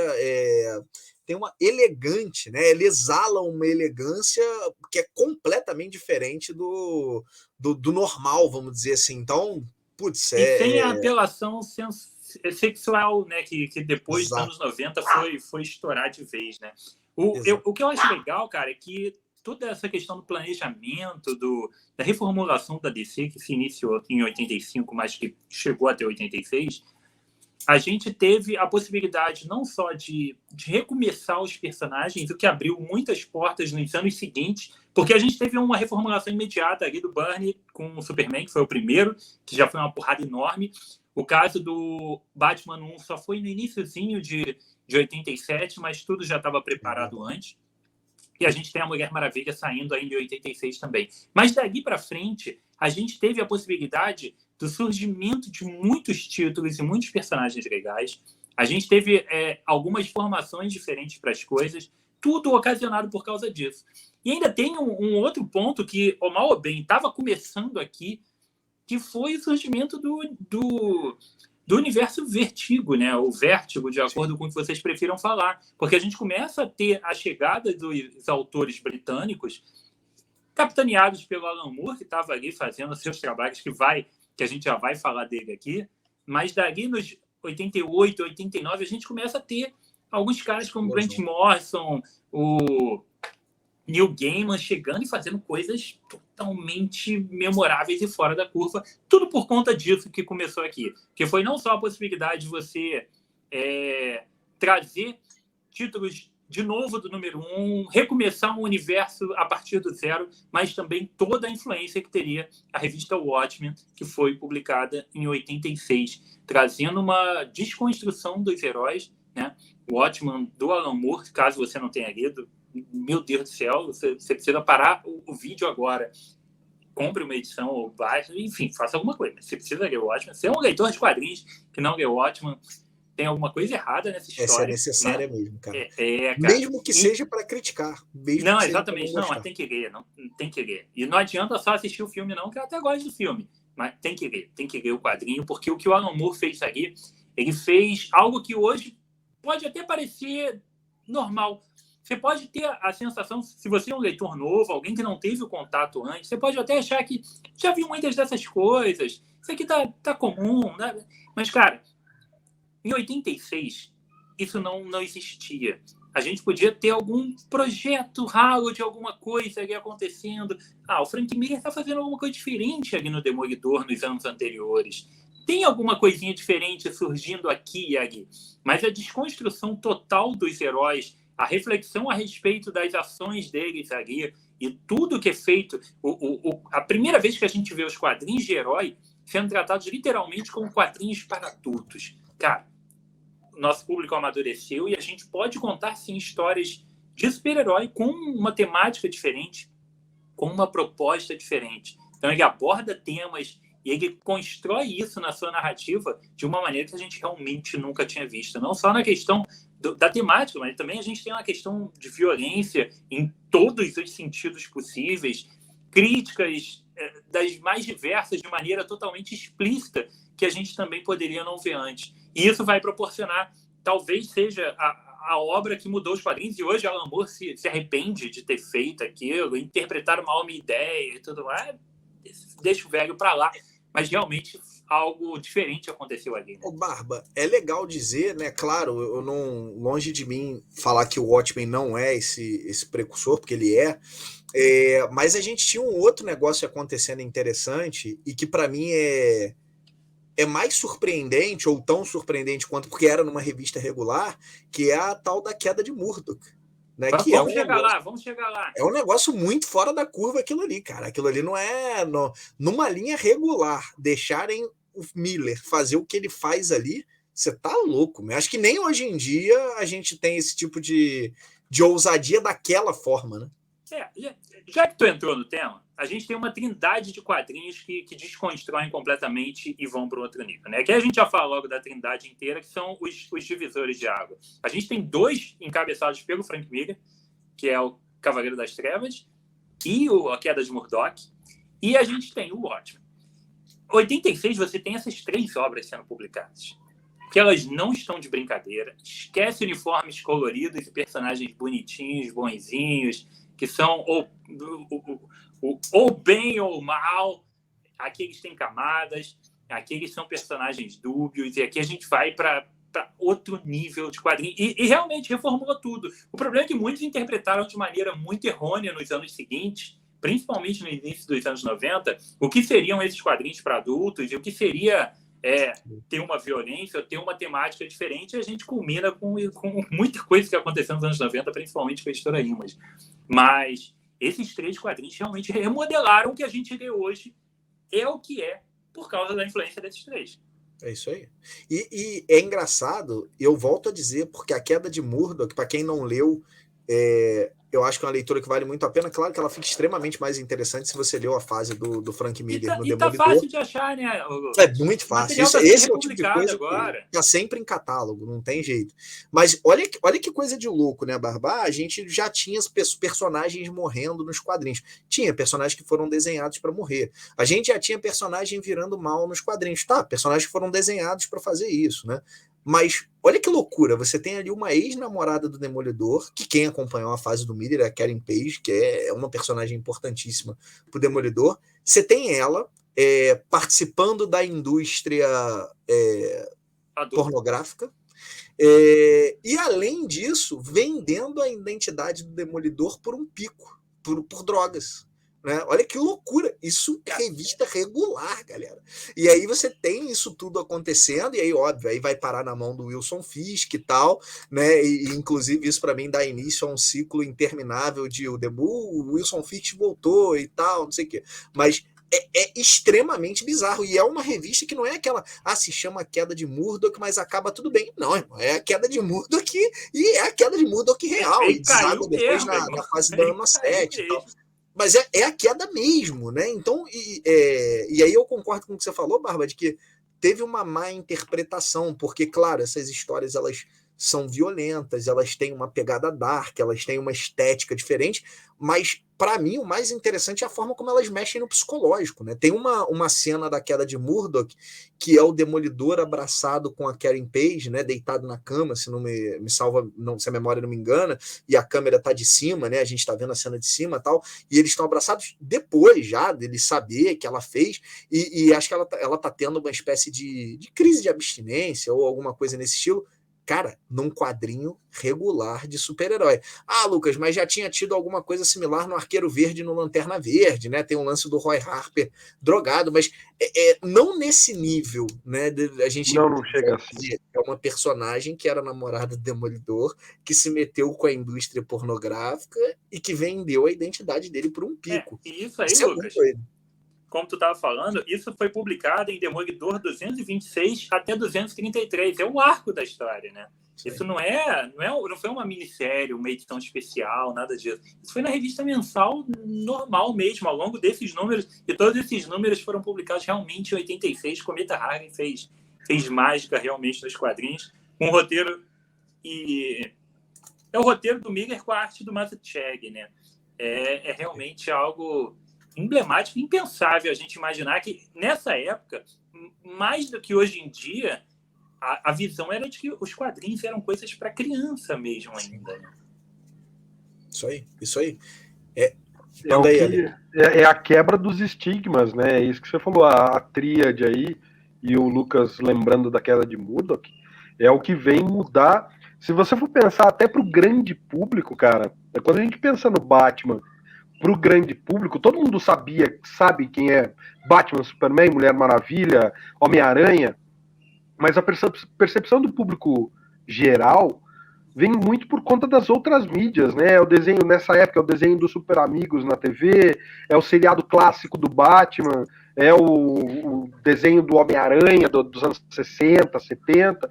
tem uma elegante, né? Ele exala uma elegância que é completamente diferente do normal, vamos dizer assim. Então, putz, e sem a apelação sexual, né? Que depois dos anos 90 foi estourar de vez, né? O que eu acho legal, cara, é que toda essa questão do planejamento, da reformulação da DC, que se iniciou em 85, mas que chegou até 86, a gente teve a possibilidade não só de recomeçar os personagens, o que abriu muitas portas nos anos seguintes, porque a gente teve uma reformulação imediata ali do Byrne com o Superman, que foi o primeiro, que já foi uma porrada enorme. O caso do Batman 1 só foi no iniciozinho de 87, mas tudo já estava preparado antes. E a gente tem a Mulher Maravilha saindo ainda em 86 também. Mas daqui para frente, a gente teve a possibilidade do surgimento de muitos títulos e muitos personagens legais. A gente teve algumas formações diferentes para as coisas, tudo ocasionado por causa disso. E ainda tem um outro ponto que, ou mal ou bem, estava começando aqui, que foi o surgimento do universo Vertigo, né? O Vértigo, de acordo com o que vocês prefiram falar. Porque a gente começa a ter a chegada dos autores britânicos, capitaneados pelo Alan Moore, que estava ali fazendo seus trabalhos, que a gente já vai falar dele aqui, mas dali nos 88, 89, a gente começa a ter alguns caras como Grant Morrison, o Neil Gaiman chegando e fazendo coisas totalmente memoráveis e fora da curva, tudo por conta disso que começou aqui, que foi não só a possibilidade de você trazer títulos de novo do número 1, recomeçar um universo a partir do zero, mas também toda a influência que teria a revista Watchmen, que foi publicada em 86, trazendo uma desconstrução dos heróis, né? Watchmen do Alan Moore, caso você não tenha lido, meu Deus do céu, você precisa parar o vídeo agora, compre uma edição ou baixe, enfim, faça alguma coisa. Você precisa ler o Watchmen. Se é um leitor de quadrinhos que não lê o Watchmen, tem alguma coisa errada nessa história. Essa é necessária, né? Mesmo, cara. Cara. Mesmo que seja para criticar. Não, exatamente. Não, mas tem que ler. Não, tem que ler. E não adianta só assistir o filme, não, que eu até gosto do filme. Mas tem que ler o quadrinho, porque o que o Alan Moore fez aqui, ele fez algo que hoje pode até parecer normal. Você pode ter a sensação, se você é um leitor novo, alguém que não teve o contato antes, você pode até achar que já viu muitas dessas coisas, isso aqui tá comum, né? Mas, cara, em 86, isso não existia. A gente podia ter algum projeto ralo de alguma coisa ali acontecendo. O Frank Miller está fazendo alguma coisa diferente ali no Demolidor nos anos anteriores. Tem alguma coisinha diferente surgindo aqui e ali. Mas a desconstrução total dos heróis, a reflexão a respeito das ações deles ali e tudo que é feito. A primeira vez que a gente vê os quadrinhos de herói sendo tratados literalmente como quadrinhos para adultos. Cara, o nosso público amadureceu e a gente pode contar, sim, histórias de super-herói com uma temática diferente, com uma proposta diferente. Então, ele aborda temas e ele constrói isso na sua narrativa de uma maneira que a gente realmente nunca tinha visto. Não só na questão da temática, mas também a gente tem uma questão de violência em todos os sentidos possíveis, críticas das mais diversas, de maneira totalmente explícita, que a gente também poderia não ver antes. E isso vai proporcionar, talvez seja a obra que mudou os quadrinhos, e hoje Alan Moore se arrepende de ter feito aquilo, interpretar uma ideia e tudo mais, deixa o velho para lá. Mas realmente algo diferente aconteceu ali. Né? Barba, é legal dizer, né? Claro, eu não, longe de mim falar que o Watchmen não é esse precursor, porque ele mas a gente tinha um outro negócio acontecendo interessante e que para mim é mais surpreendente, ou tão surpreendente quanto, porque era numa revista regular, que é a tal da queda de Murdoch. Né? Vamos chegar lá. É um negócio muito fora da curva aquilo ali, cara. Aquilo ali não é... numa linha regular, deixarem o Miller fazer o que ele faz ali, você tá louco. Acho que nem hoje em dia a gente tem esse tipo de ousadia daquela forma, né? Já que tu entrou no tema, a gente tem uma trindade de quadrinhos que desconstroem completamente e vão para outro nível. Né? Aqui a gente já fala logo da trindade inteira, que são os divisores de água. A gente tem 2 encabeçados pelo Frank Miller, que é o Cavaleiro das Trevas e a Queda de Murdoch, e a gente tem o Watchmen. Em 86, você tem essas 3 obras sendo publicadas, que elas não estão de brincadeira. Esquece uniformes coloridos e personagens bonitinhos, bonzinhos, que são ou bem ou mal. Aqui eles têm camadas, aqui eles são personagens dúbios, e aqui a gente vai para para outro nível de quadrinho e realmente reformulou tudo. O problema é que muitos interpretaram de maneira muito errônea nos anos seguintes, principalmente no início dos anos 90, o que seriam esses quadrinhos para adultos e o que seria ter uma violência ou ter uma temática diferente. E a gente culmina com muita coisa que aconteceu nos anos 90, principalmente com a editora Image. Mas esses 3 quadrinhos realmente remodelaram o que a gente lê hoje, é o que é, por causa da influência desses 3. É isso aí. E é engraçado, eu volto a dizer, porque A Queda de Murdoch, para quem não leu, eu acho que é uma leitura que vale muito a pena. Claro que ela fica extremamente mais interessante se você leu a fase do Frank Miller no Demolidor. E tá fácil de achar, né? É muito fácil. Esse é o tipo de coisa agora. Que tá sempre em catálogo, não tem jeito. Mas olha que coisa de louco, né, Barbá? A gente já tinha personagens morrendo nos quadrinhos. Tinha personagens que foram desenhados para morrer. A gente já tinha personagem virando mal nos quadrinhos. Tá, personagens que foram desenhados para fazer isso, né? Mas olha que loucura, você tem ali uma ex-namorada do Demolidor, que quem acompanhou a fase do Miller é a Karen Page, que é uma personagem importantíssima pro Demolidor. Você tem ela participando da indústria pornográfica, e além disso, vendendo a identidade do Demolidor por um pico, por drogas. Né? Olha que loucura, isso é revista regular, galera. E aí você tem isso tudo acontecendo, e aí, óbvio, aí vai parar na mão do Wilson Fisk e tal, né? E inclusive isso para mim dá início a um ciclo interminável de o Wilson Fisk voltou e tal, não sei o quê. Mas é extremamente bizarro, e é uma revista que não é aquela, se chama Queda de Murdoch, mas acaba tudo bem. Não, irmão, é a Queda de Murdoch e é a Queda de Murdoch real, e deságua depois na fase da Ama 7 e tal. Mas é a queda mesmo, né? Então, e aí eu concordo com o que você falou, Barba, de que teve uma má interpretação, porque, claro, essas histórias, elas são violentas, elas têm uma pegada dark, elas têm uma estética diferente, mas, para mim, o mais interessante é a forma como elas mexem no psicológico, né? Tem uma cena da Queda de Murdoch, que é o Demolidor abraçado com a Karen Page, né? Deitado na cama, se não me salva, se a memória não me engana, e a câmera tá de cima, né? A gente tá vendo a cena de cima e tal, e eles estão abraçados depois já dele saber que ela fez, e acho que ela tá tendo uma espécie de crise de abstinência ou alguma coisa nesse estilo. Cara, num quadrinho regular de super-herói. Lucas, mas já tinha tido alguma coisa similar no Arqueiro Verde e no Lanterna Verde, né? Tem um lance do Roy Harper drogado, mas não nesse nível, né? A gente não chega assim. É uma personagem que era namorada do Demolidor, que se meteu com a indústria pornográfica e que vendeu a identidade dele por um pico. Isso aí, Lucas. Como tu estava falando, isso foi publicado em Demolidor 226 até 233. É o arco da história, né? Sim. Isso não foi uma minissérie, uma edição especial, nada disso. Isso foi na revista mensal normal mesmo, ao longo desses números. E todos esses números foram publicados realmente em 86. Cometa Harley fez mágica realmente nos quadrinhos. Um roteiro é o roteiro do Miller com a arte do Mazzucchelli, né? É realmente algo emblemático, impensável a gente imaginar que nessa época, mais do que hoje em dia, a visão era de que os quadrinhos eram coisas para criança mesmo ainda. Né? Isso aí. É a quebra dos estigmas, né? É isso que você falou, a tríade aí, e o Lucas lembrando da Queda de Murdoch, é o que vem mudar. Se você for pensar até para o grande público, cara, quando a gente pensa no Batman, para o grande público, todo mundo sabe quem é Batman, Superman, Mulher Maravilha, Homem-Aranha, mas a percepção do público geral vem muito por conta das outras mídias, né? O desenho, nessa época, é o desenho dos Super Amigos na TV, é o seriado clássico do Batman, é o desenho do Homem-Aranha dos anos 60, 70.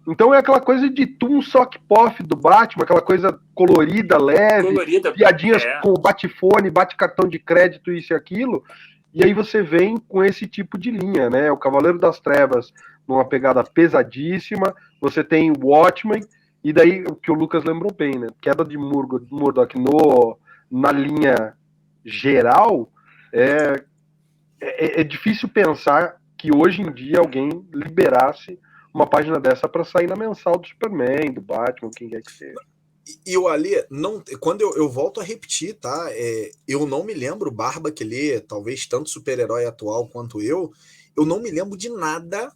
Então é aquela coisa de Toon Sock Poff do Batman, aquela coisa colorida, leve, piadinhas com bate-fone, bate-cartão de crédito, isso e aquilo, e aí você vem com esse tipo de linha, né? O Cavaleiro das Trevas numa pegada pesadíssima, você tem o Watchmen, e daí o que o Lucas lembrou bem, né? Queda de Murdoch na linha geral, é difícil pensar que hoje em dia alguém liberasse uma página dessa para sair na mensal do Superman, do Batman, quem quer que seja. E o Alê, quando eu volto a repetir, tá? Eu não me lembro, Barba, que lê talvez tanto super-herói atual quanto eu não me lembro de nada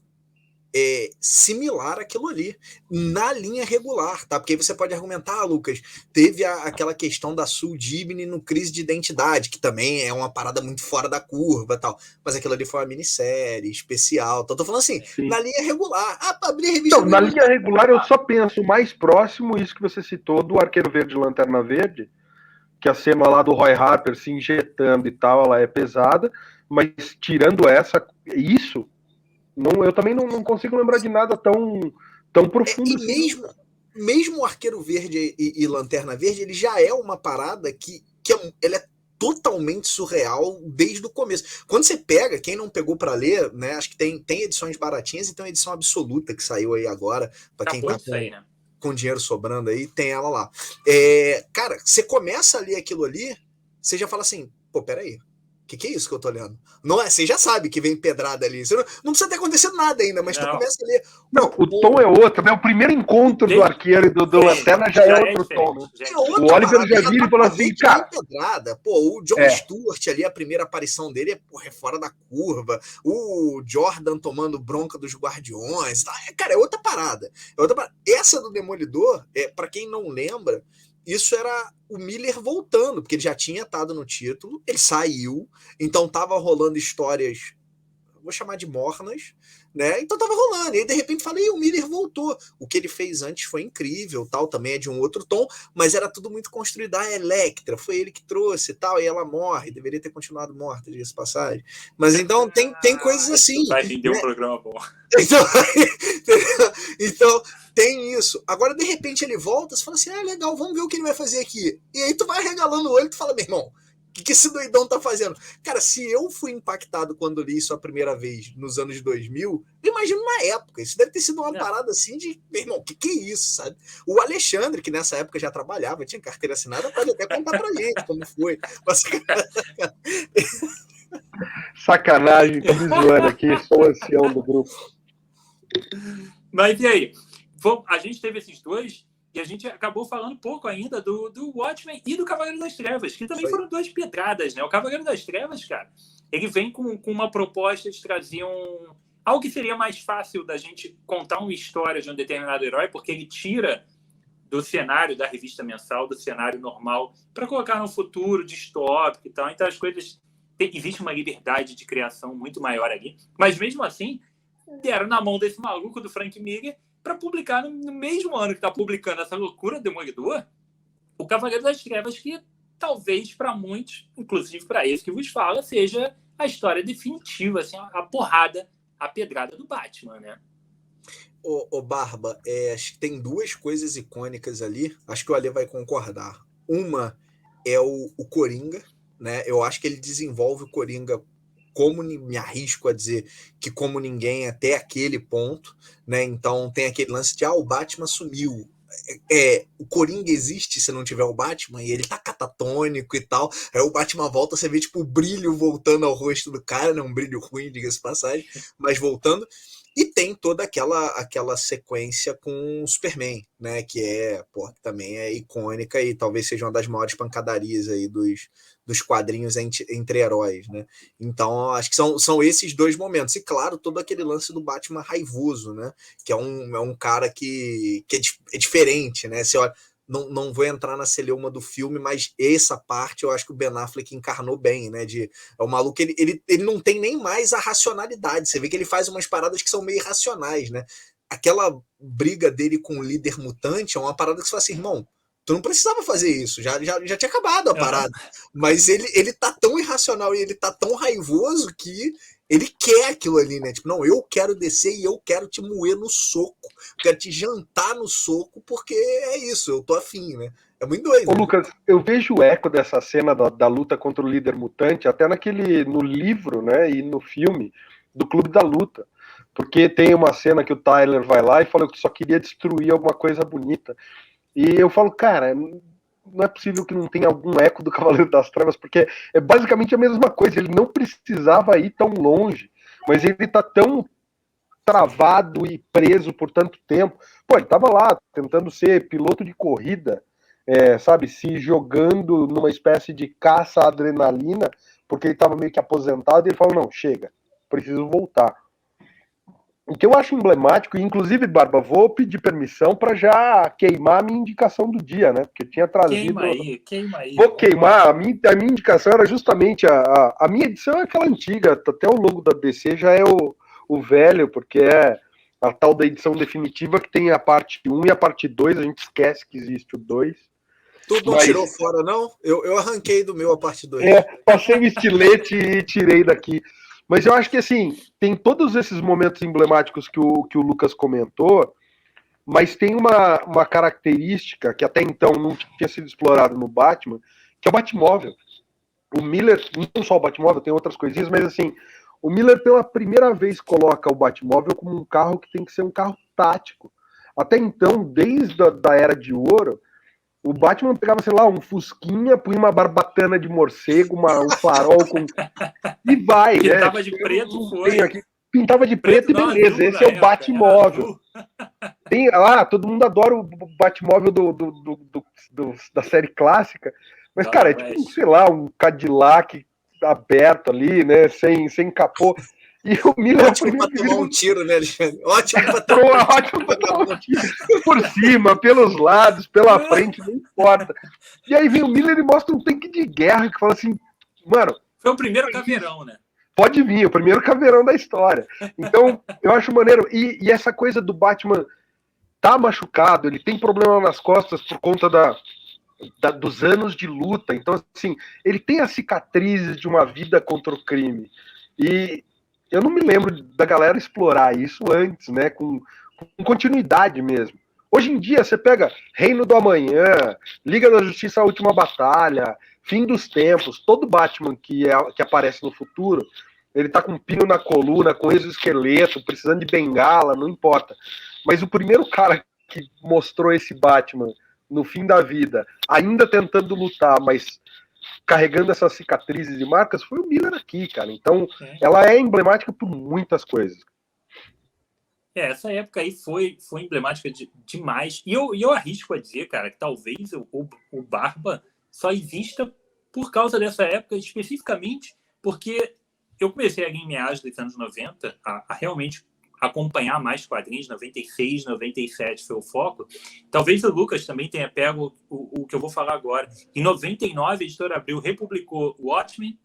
similar àquilo ali, na linha regular, tá? Porque aí você pode argumentar, Lucas, teve aquela questão da Sul Dibny no Crise de Identidade, que também é uma parada muito fora da curva e tal, mas aquilo ali foi uma minissérie especial, então tô falando assim, Sim. na linha regular. Pra abrir a revista... Então, na linha regular eu só penso mais próximo, isso que você citou, do Arqueiro Verde e Lanterna Verde, que a cena lá do Roy Harper se injetando e tal, ela é pesada, mas tirando isso, eu também não consigo lembrar de nada tão profundo assim. Mesmo o Arqueiro Verde e Lanterna Verde, ele já é uma parada que ele é totalmente surreal desde o começo. Quando você pega, quem não pegou para ler, né? Acho que tem edições baratinhas e tem uma edição absoluta que saiu aí agora, para quem tá com dinheiro sobrando aí, tem ela lá. Cara, você começa a ler aquilo ali, você já fala assim, pô, peraí, o que é isso que eu tô lendo? Não é, você já sabe que vem pedrada ali. Você não precisa ter acontecido nada ainda, mas tu começa a ler. Não, o tom é outro, né? O primeiro encontro do Arqueiro e do Lanterna já é outro tom, né? O Oliver já vira e fala assim, cara. Pedrada. Pô, o John Stewart ali, a primeira aparição dele é fora da curva. O Jordan tomando bronca dos Guardiões. Tá? Cara, é outra parada. Essa do Demolidor, pra quem não lembra, isso era o Miller voltando, porque ele já tinha estado no título, ele saiu, então tava rolando histórias, vou chamar de mornas, né? Então tava rolando, e aí de repente falei, o Miller voltou. O que ele fez antes foi incrível, tal, também é de um outro tom, mas era tudo muito construído. A Electra, foi ele que trouxe e tal, e ela morre, deveria ter continuado morta, diga-se de passagem. Mas então tem coisas assim. Vai render um programa bom. Então, tem isso. Agora, de repente, ele volta, você fala assim, legal, vamos ver o que ele vai fazer aqui. E aí tu vai regalando o olho e tu fala, meu irmão, o que esse doidão tá fazendo? Cara, se eu fui impactado quando li isso a primeira vez, nos anos 2000, eu imagino na época. Isso deve ter sido uma parada assim de, meu irmão, o que é isso, sabe? O Alexandre, que nessa época já trabalhava, tinha carteira assinada, pode até contar pra gente como foi. Mas... Sacanagem, tô me zoando aqui, sou o ancião do grupo. Mas e aí? A gente teve esses dois e a gente acabou falando pouco ainda do Watchmen e do Cavaleiro das Trevas, que também foram duas pedradas, né? O Cavaleiro das Trevas, cara, ele vem com uma proposta de trazer algo que seria mais fácil da gente contar uma história de um determinado herói, porque ele tira do cenário da revista mensal, do cenário normal, para colocar no futuro distópico e tal. Então as coisas... Existe uma liberdade de criação muito maior ali. Mas mesmo assim, deram na mão desse maluco do Frank Miller para publicar no mesmo ano que está publicando essa loucura Demolidor, o Cavaleiro das Trevas, que talvez para muitos, inclusive para esse que vos fala, seja a história definitiva, assim, a porrada, a pedrada do Batman, né? Ô Barba, acho que tem duas coisas icônicas ali, acho que o Ale vai concordar. Uma é o Coringa, né? Eu acho que ele desenvolve o Coringa como me arrisco a dizer que como ninguém até aquele ponto, né? Então tem aquele lance de o Batman sumiu. O Coringa existe se não tiver o Batman, e ele tá catatônico e tal. Aí o Batman volta, você vê tipo o brilho voltando ao rosto do cara, né? Um brilho ruim, diga-se passagem, mas voltando. E tem toda aquela sequência com o Superman, né? Que também é icônica e talvez seja uma das maiores pancadarias aí dos quadrinhos entre heróis, né? Então, acho que são esses dois momentos. E, claro, todo aquele lance do Batman raivoso, né? Que é um cara que é diferente, né? Você olha, não vou entrar na celeuma do filme, mas essa parte eu acho que o Ben Affleck encarnou bem, né? O maluco, ele não tem nem mais a racionalidade. Você vê que ele faz umas paradas que são meio irracionais, né? Aquela briga dele com o líder mutante é uma parada que você fala assim, irmão, tu não precisava fazer isso, já tinha acabado a parada. Mas ele tá tão irracional e ele tá tão raivoso que ele quer aquilo ali, né? Tipo, não, eu quero descer e eu quero te moer no soco. Quero te jantar no soco, porque é isso, eu tô afim, né? É muito doido. Ô, Lucas, eu vejo o eco dessa cena da luta contra o líder mutante até no livro, né, e no filme do Clube da Luta. Porque tem uma cena que o Tyler vai lá e fala que só queria destruir alguma coisa bonita. E eu falo, cara, não é possível que não tenha algum eco do Cavaleiro das Trevas, porque é basicamente a mesma coisa. Ele não precisava ir tão longe, mas ele tá tão travado e preso por tanto tempo. Pô, ele tava lá tentando ser piloto de corrida, sabe, se jogando numa espécie de caça à adrenalina, porque ele tava meio que aposentado, e ele falou, não, chega, preciso voltar. O que eu acho emblemático, inclusive, Barba, vou pedir permissão para já queimar a minha indicação do dia, né? Porque eu tinha trazido. Queima aí. Vou queimar. A minha indicação era justamente a minha edição é aquela antiga, até o logo da DC já é o velho, porque é a tal da edição definitiva que tem a parte 1 e a parte 2, a gente esquece que existe o 2. Tu não tirou fora, não? Eu arranquei do meu a parte 2. Passei o estilete e tirei daqui. Mas eu acho que, assim, tem todos esses momentos emblemáticos que o Lucas comentou, mas tem uma característica que até então não tinha sido explorada no Batman, que é o Batmóvel. O Miller, não só o Batmóvel, tem outras coisinhas, mas, assim, o Miller pela primeira vez coloca o Batmóvel como um carro que tem que ser um carro tático. Até então, desde a Era de Ouro, o Batman pegava, sei lá, um fusquinha, punha uma barbatana de morcego, um farol com... E vai, né? Pintava de preto, foi. Aqui. Pintava de preto e beleza, azul, esse é o Batmóvel. Tem lá, todo mundo adora o Batmóvel da série clássica, mas, cara, é tipo, sei lá, um Cadillac aberto ali, né, sem capô. E o Miller ótimo pra tomar um tiro, né, Alexandre? Ótimo pra tomar um tiro. Por cima, pelos lados, pela frente, não importa. E aí vem o Miller e mostra um tanque de guerra que fala assim, mano... Foi o primeiro caveirão, né? Pode vir, o primeiro caveirão da história. Então, eu acho maneiro. E essa coisa do Batman tá machucado, ele tem problema nas costas por conta dos anos de luta. Então, assim, ele tem as cicatrizes de uma vida contra o crime. E eu não me lembro da galera explorar isso antes, né? Com continuidade mesmo. Hoje em dia, você pega Reino do Amanhã, Liga da Justiça, A Última Batalha, Fim dos Tempos, todo Batman que aparece no futuro, ele tá com um pino na coluna, com exoesqueleto, precisando de bengala, não importa. Mas o primeiro cara que mostrou esse Batman no fim da vida, ainda tentando lutar, mas carregando essas cicatrizes e marcas, foi o Miller aqui, cara. Então, ela é emblemática por muitas coisas. Essa época aí foi emblemática demais. E eu arrisco a dizer, cara, que talvez o Barba só exista por causa dessa época, especificamente porque eu comecei ali em meados dos anos 90 a realmente acompanhar mais quadrinhos, 96, 97 foi o foco. Talvez o Lucas também tenha pego o que eu vou falar agora. Em 99, a Editora Abril republicou Watchmen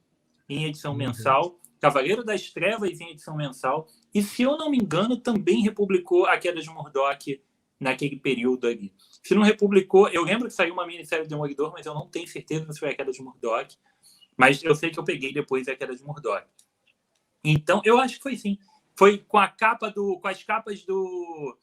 em edição mensal, Cavaleiro das Trevas em edição mensal, e, se eu não me engano, também republicou A Queda de Murdoch naquele período ali. Se não republicou, eu lembro que saiu uma minissérie de Demolidor, mas eu não tenho certeza se foi A Queda de Murdoch, mas eu sei que eu peguei depois A Queda de Murdoch. Então, eu acho que foi sim. Foi com as capas do...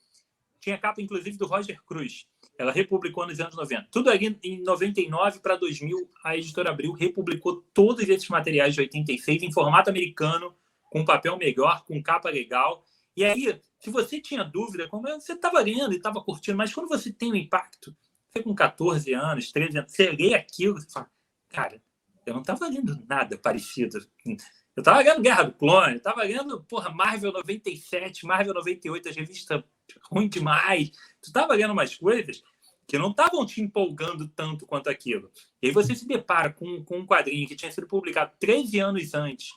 Tinha capa, inclusive, do Roger Cruz. Ela republicou nos anos 90. Tudo ali em 99 para 2000, a Editora Abril republicou todos esses materiais de 86 em formato americano, com papel melhor, com capa legal. E aí, se você tinha dúvida, como você estava lendo e estava curtindo, mas quando você tem um impacto, você com 14 anos, 13 anos, você lê aquilo, você fala, cara, eu não estava lendo nada parecido. Eu estava lendo Guerra do Clone, eu estava lendo, Marvel 97, Marvel 98, as revistas ruim demais. Tu estava lendo umas coisas que não estavam te empolgando tanto quanto aquilo. E aí você se depara com um quadrinho que tinha sido publicado 13 anos antes,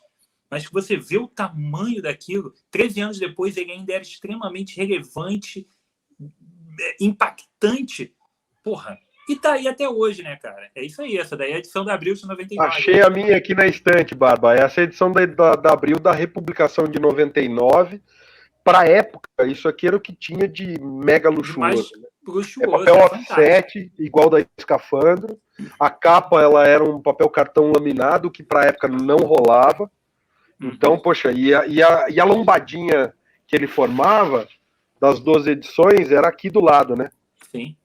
mas que você vê o tamanho daquilo, 13 anos depois ele ainda era extremamente relevante, impactante. E tá aí até hoje, né, cara? É isso aí, essa daí é a edição da Abril de 99. Achei a minha aqui na estante, Barba. Essa é a edição da Abril da republicação de 99. Para época, isso aqui era o que tinha de mega luxuoso. Luxuoso, é papel offset, igual da Escafandro. A capa, ela era um papel cartão laminado, que para época não rolava. Então, poxa, e a lombadinha que ele formava das 12 edições era aqui do lado, né? Sim.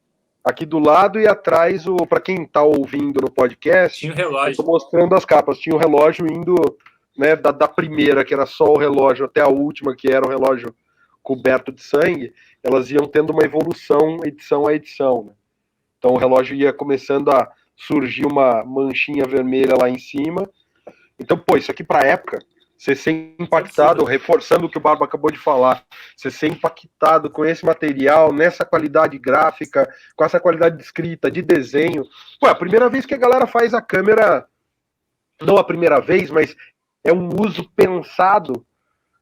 Aqui do lado e atrás, para quem está ouvindo no podcast, tinha o relógio. Eu tô mostrando as capas. Tinha o relógio indo, né, da primeira, que era só o relógio, até a última, que era o relógio coberto de sangue. Elas iam tendo uma evolução edição a edição, né? Então o relógio ia começando a surgir uma manchinha vermelha lá em cima. Então, isso aqui para época, você ser impactado, reforçando o que o Barba acabou de falar, você ser impactado com esse material, nessa qualidade gráfica, com essa qualidade de escrita, de desenho. É a primeira vez que a galera faz a câmera, não a primeira vez, mas é um uso pensado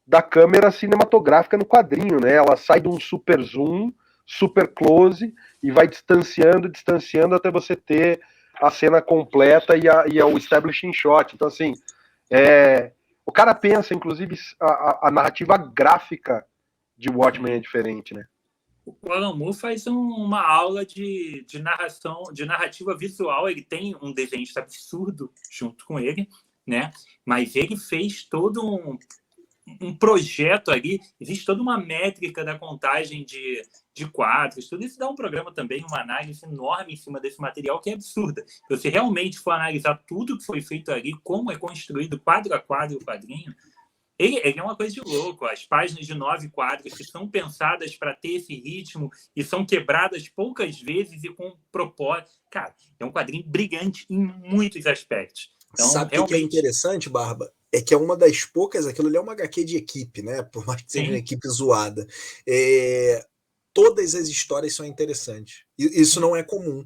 da câmera cinematográfica no quadrinho, né? Ela sai de um super zoom, super close e vai distanciando até você ter a cena completa e o establishing shot. Então, assim, o cara pensa, inclusive, a narrativa gráfica de Watchmen é diferente, né? O Alan Moore faz uma aula de narração, de narrativa visual. Ele tem um desenhista absurdo junto com ele, né? Mas ele fez todo um projeto ali, existe toda uma métrica da contagem de quadros, tudo isso dá um programa também, uma análise enorme em cima desse material, que é absurda. Se você realmente for analisar tudo que foi feito ali, como é construído quadro a quadro o quadrinho, ele é uma coisa de louco. As páginas de 9 quadros que são pensadas para ter esse ritmo e são quebradas poucas vezes e com propósito. Cara, é um quadrinho brilhante em muitos aspectos. Então, sabe o realmente... que é interessante, Barba? É que é uma das poucas, aquilo ali é uma HQ de equipe, né? Por mais que seja uma equipe zoada. Todas as histórias são interessantes. Isso não é comum.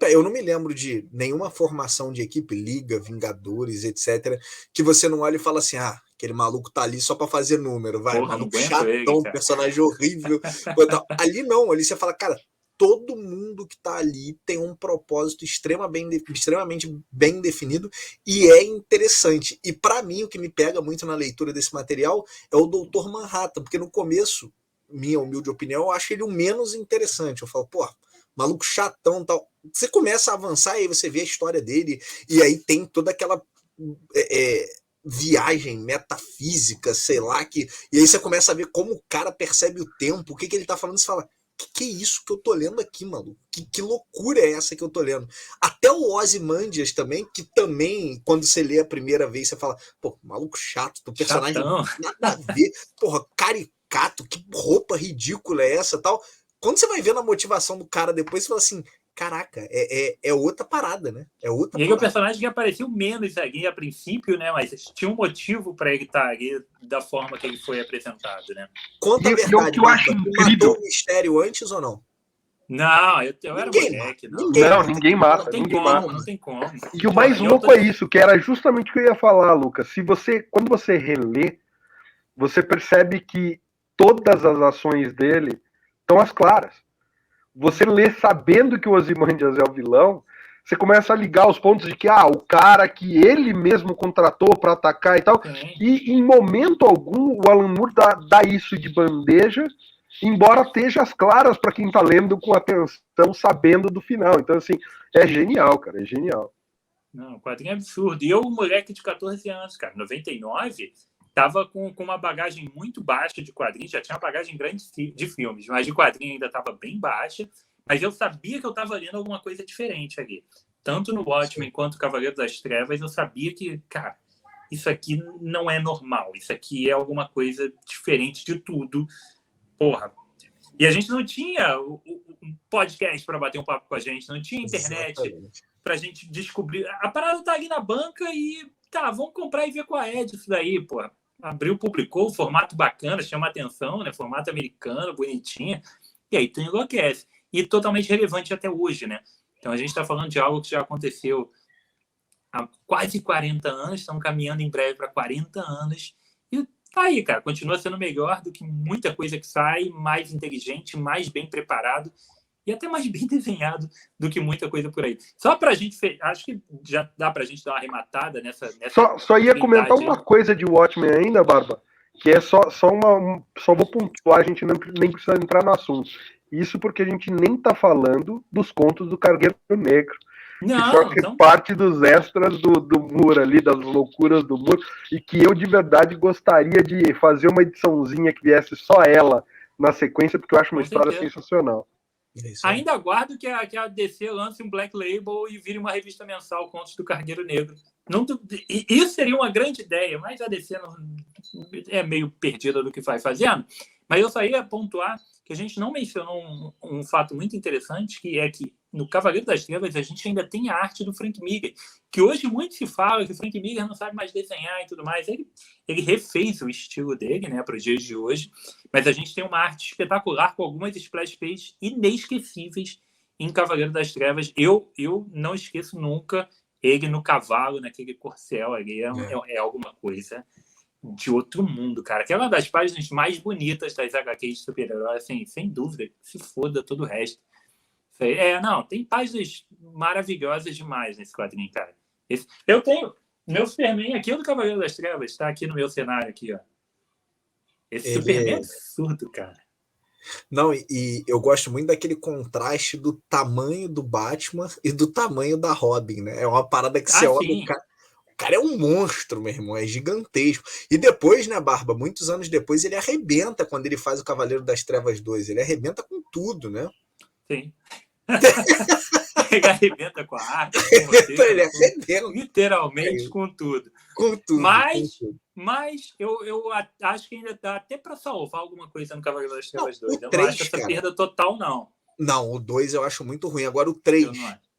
Eu não me lembro de nenhuma formação de equipe, Liga, Vingadores, etc., que você não olha e fala assim, aquele maluco tá ali só para fazer número, vai, Porra, maluco chatão, personagem horrível. Ali não, ali você fala, cara, todo mundo que tá ali tem um propósito extremamente bem definido e é interessante. E para mim, o que me pega muito na leitura desse material é o Dr. Manhattan, porque no começo, minha humilde opinião, eu acho ele o menos interessante. Eu falo, maluco chatão e tal. Você começa a avançar e aí você vê a história dele, e aí tem toda aquela viagem metafísica, sei lá, e aí você começa a ver como o cara percebe o tempo, o que ele tá falando, você fala, que é isso que eu tô lendo aqui, maluco? Que loucura é essa que eu tô lendo? Até o Ozymandias também, que também, quando você lê a primeira vez, você fala, maluco chato, do personagem Chatão. nada a ver, caricato, que roupa ridícula é essa, tal. Quando você vai vendo a motivação do cara depois, você fala assim, caraca, é outra parada, né? É outra e ele é o personagem que apareceu menos ali a princípio, né? Mas tinha um motivo para ele estar ali da forma que ele foi apresentado, né? Conta a verdade, o que eu acho incrível... matou o mistério antes ou não? Não, eu era moleque. Ninguém mata. Não tem como. E o mais louco é isso, que era justamente o que eu ia falar, Lucas. Quando você relê, você percebe que todas as ações dele estão às claras. Você lê sabendo que o Ozymandias é o vilão, você começa a ligar os pontos de que o cara que ele mesmo contratou para atacar e tal. Sim. E em momento algum o Alan Moore dá isso de bandeja, embora esteja às claras para quem está lendo com atenção, sabendo do final. Então, assim, é genial, cara, é genial. Não, o quadrinho é absurdo. E eu, um moleque de 14 anos, cara, 99, estava com uma bagagem muito baixa de quadrinhos, já tinha uma bagagem grande de filmes, mas de quadrinho ainda estava bem baixa, mas eu sabia que eu estava lendo alguma coisa diferente ali. Tanto no Watchmen quanto Cavaleiro das Trevas, eu sabia que, cara, isso aqui não é normal, isso aqui é alguma coisa diferente de tudo. Porra. E a gente não tinha um podcast para bater um papo com a gente, não tinha internet para a gente descobrir. A parada tá ali na banca e vamos comprar e ver qual é disso daí, porra. Abriu, publicou, formato bacana, chama atenção, né? Formato americano, bonitinho. E aí tu enlouquece. E totalmente relevante até hoje, né? Então a gente está falando de algo que já aconteceu há quase 40 anos, estamos caminhando em breve para 40 anos. E tá aí, cara. Continua sendo melhor do que muita coisa que sai, mais inteligente, mais bem preparado e até mais bem desenhado do que muita coisa por aí. Só pra gente... Acho que já dá pra gente dar uma arrematada nessa só ia comentar uma coisa de Watchmen ainda, Barba, que é só vou pontuar, a gente nem precisa entrar no assunto. Isso porque a gente nem tá falando dos contos do Cargueiro Negro. Não, que só parte dos extras do Moore ali, das loucuras do Moore, e que eu de verdade gostaria de fazer uma ediçãozinha que viesse só ela na sequência, porque eu acho uma história sensacional. Ainda aguardo que a DC lance um Black Label e vire uma revista mensal, Contos do Cargueiro Negro. Isso seria uma grande ideia, mas a DC é meio perdida do que vai fazendo. Mas eu só ia pontuar que a gente não mencionou um fato muito interessante, que é que no Cavaleiro das Trevas a gente ainda tem a arte do Frank Miller, que hoje muito se fala que o Frank Miller não sabe mais desenhar e tudo mais. Ele refez o estilo dele, né, para os dias de hoje, mas a gente tem uma arte espetacular com algumas splash pages inesquecíveis em Cavaleiro das Trevas. Eu não esqueço nunca ele no cavalo, naquele corcel ali, é alguma coisa de outro mundo, cara. Que é uma das páginas mais bonitas das HQs de super-herói, assim, sem dúvida. Se foda todo o resto. Não, tem páginas maravilhosas demais nesse quadrinho, cara. Eu tenho meu Superman aqui, é o do Cavaleiro das Trevas, tá aqui no meu cenário, aqui, ó. Esse Superman é absurdo, cara. Não, e eu gosto muito daquele contraste do tamanho do Batman e do tamanho da Robin, né? É uma parada que você olha, o cara é um monstro, meu irmão, é gigantesco. E depois, né, Barba, muitos anos depois, ele arrebenta quando ele faz o Cavaleiro das Trevas 2. Ele arrebenta com tudo, né? Sim. Ele arrebenta com a arte, com ele arrebenta. Literalmente com tudo. Com tudo. Mas eu acho que ainda dá até para salvar alguma coisa no Cavaleiro das Trevas 2. Eu não acho essa perda total, não. Não, o 2 eu acho muito ruim. Agora o 3,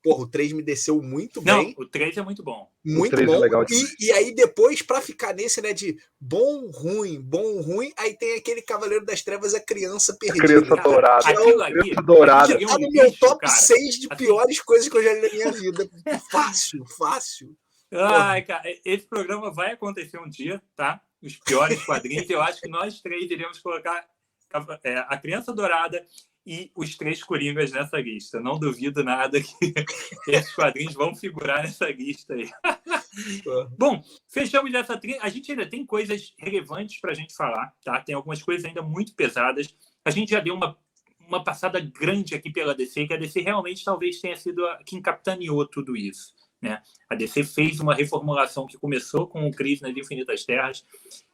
porra, o 3 me desceu muito bem. Não, o 3 é muito bom. Muito bom. É legal e aí depois, para ficar nesse, né, de bom, ruim, aí tem aquele Cavaleiro das Trevas, a criança perdida. Criança dourada. Criança dourada. Tá no meu top 6 de piores coisas que eu já li na minha vida. Fácil. Ai, cara, esse programa vai acontecer um dia, tá? Os piores quadrinhos. Eu acho que nós três iremos colocar a Criança Dourada e os 3 Coringas nessa lista. Não duvido nada que esses quadrinhos vão figurar nessa lista aí. Bom, fechamos essa trilha. A gente ainda tem coisas relevantes para a gente falar, tá? Tem algumas coisas ainda muito pesadas. A gente já deu uma passada grande aqui pela DC, que a DC realmente talvez tenha sido quem capitaneou tudo isso, né? A DC fez uma reformulação que começou com o Crise nas Infinitas Terras,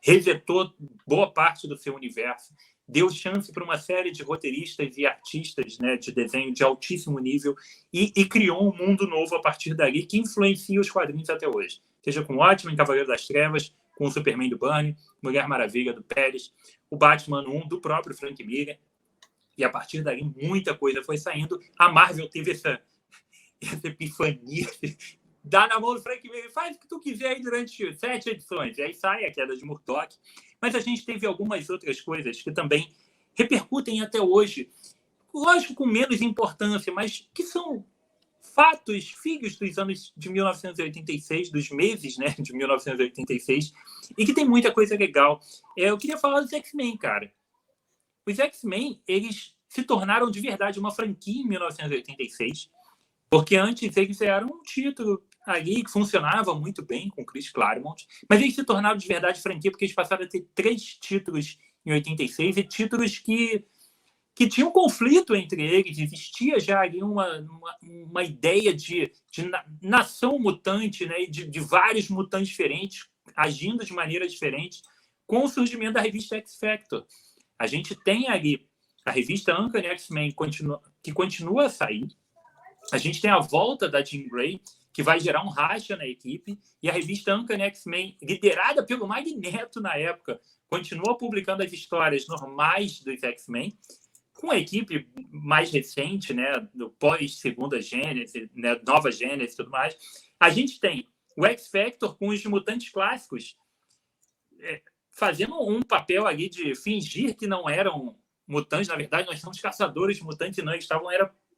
resetou boa parte do seu universo, deu chance para uma série de roteiristas e artistas, né, de desenho de altíssimo nível e criou um mundo novo a partir dali que influencia os quadrinhos até hoje. Seja com Watchmen, Cavaleiro das Trevas, com o Superman do Byrne, Mulher Maravilha do Pérez, o Batman 1 do próprio Frank Miller. E a partir dali muita coisa foi saindo. A Marvel teve essa epifania. Dá na mão do Frank Miller, faz o que tu quiser aí durante 7 edições. E aí sai a queda de Murdoch. Mas a gente teve algumas outras coisas que também repercutem até hoje. Lógico, com menos importância, mas que são fatos, filhos dos anos de 1986, dos meses, né, de 1986, e que tem muita coisa legal. Eu queria falar dos X-Men, cara. Os X-Men, eles se tornaram de verdade uma franquia em 1986, porque antes eles eram um título ali que funcionava muito bem com Chris Claremont, mas eles se tornaram de verdade franquia porque eles passaram a ter 3 títulos em 86 e títulos que tinham conflito entre eles. Existia já ali uma ideia de nação mutante, né, de vários mutantes diferentes agindo de maneira diferente com o surgimento da revista X-Factor. A gente tem ali a revista Uncanny X-Men que continua a sair. A gente tem a volta da Jean Grey, que vai gerar um racha na equipe, e a revista Uncanny X-Men, liderada pelo Magneto na época, continua publicando as histórias normais dos X-Men, com a equipe mais recente, né, do pós-segunda Gênese, né, nova Gênese e tudo mais. A gente tem o X-Factor com os mutantes clássicos, fazendo um papel ali de fingir que não eram mutantes. Na verdade, nós somos caçadores de mutantes, e não, eles estavam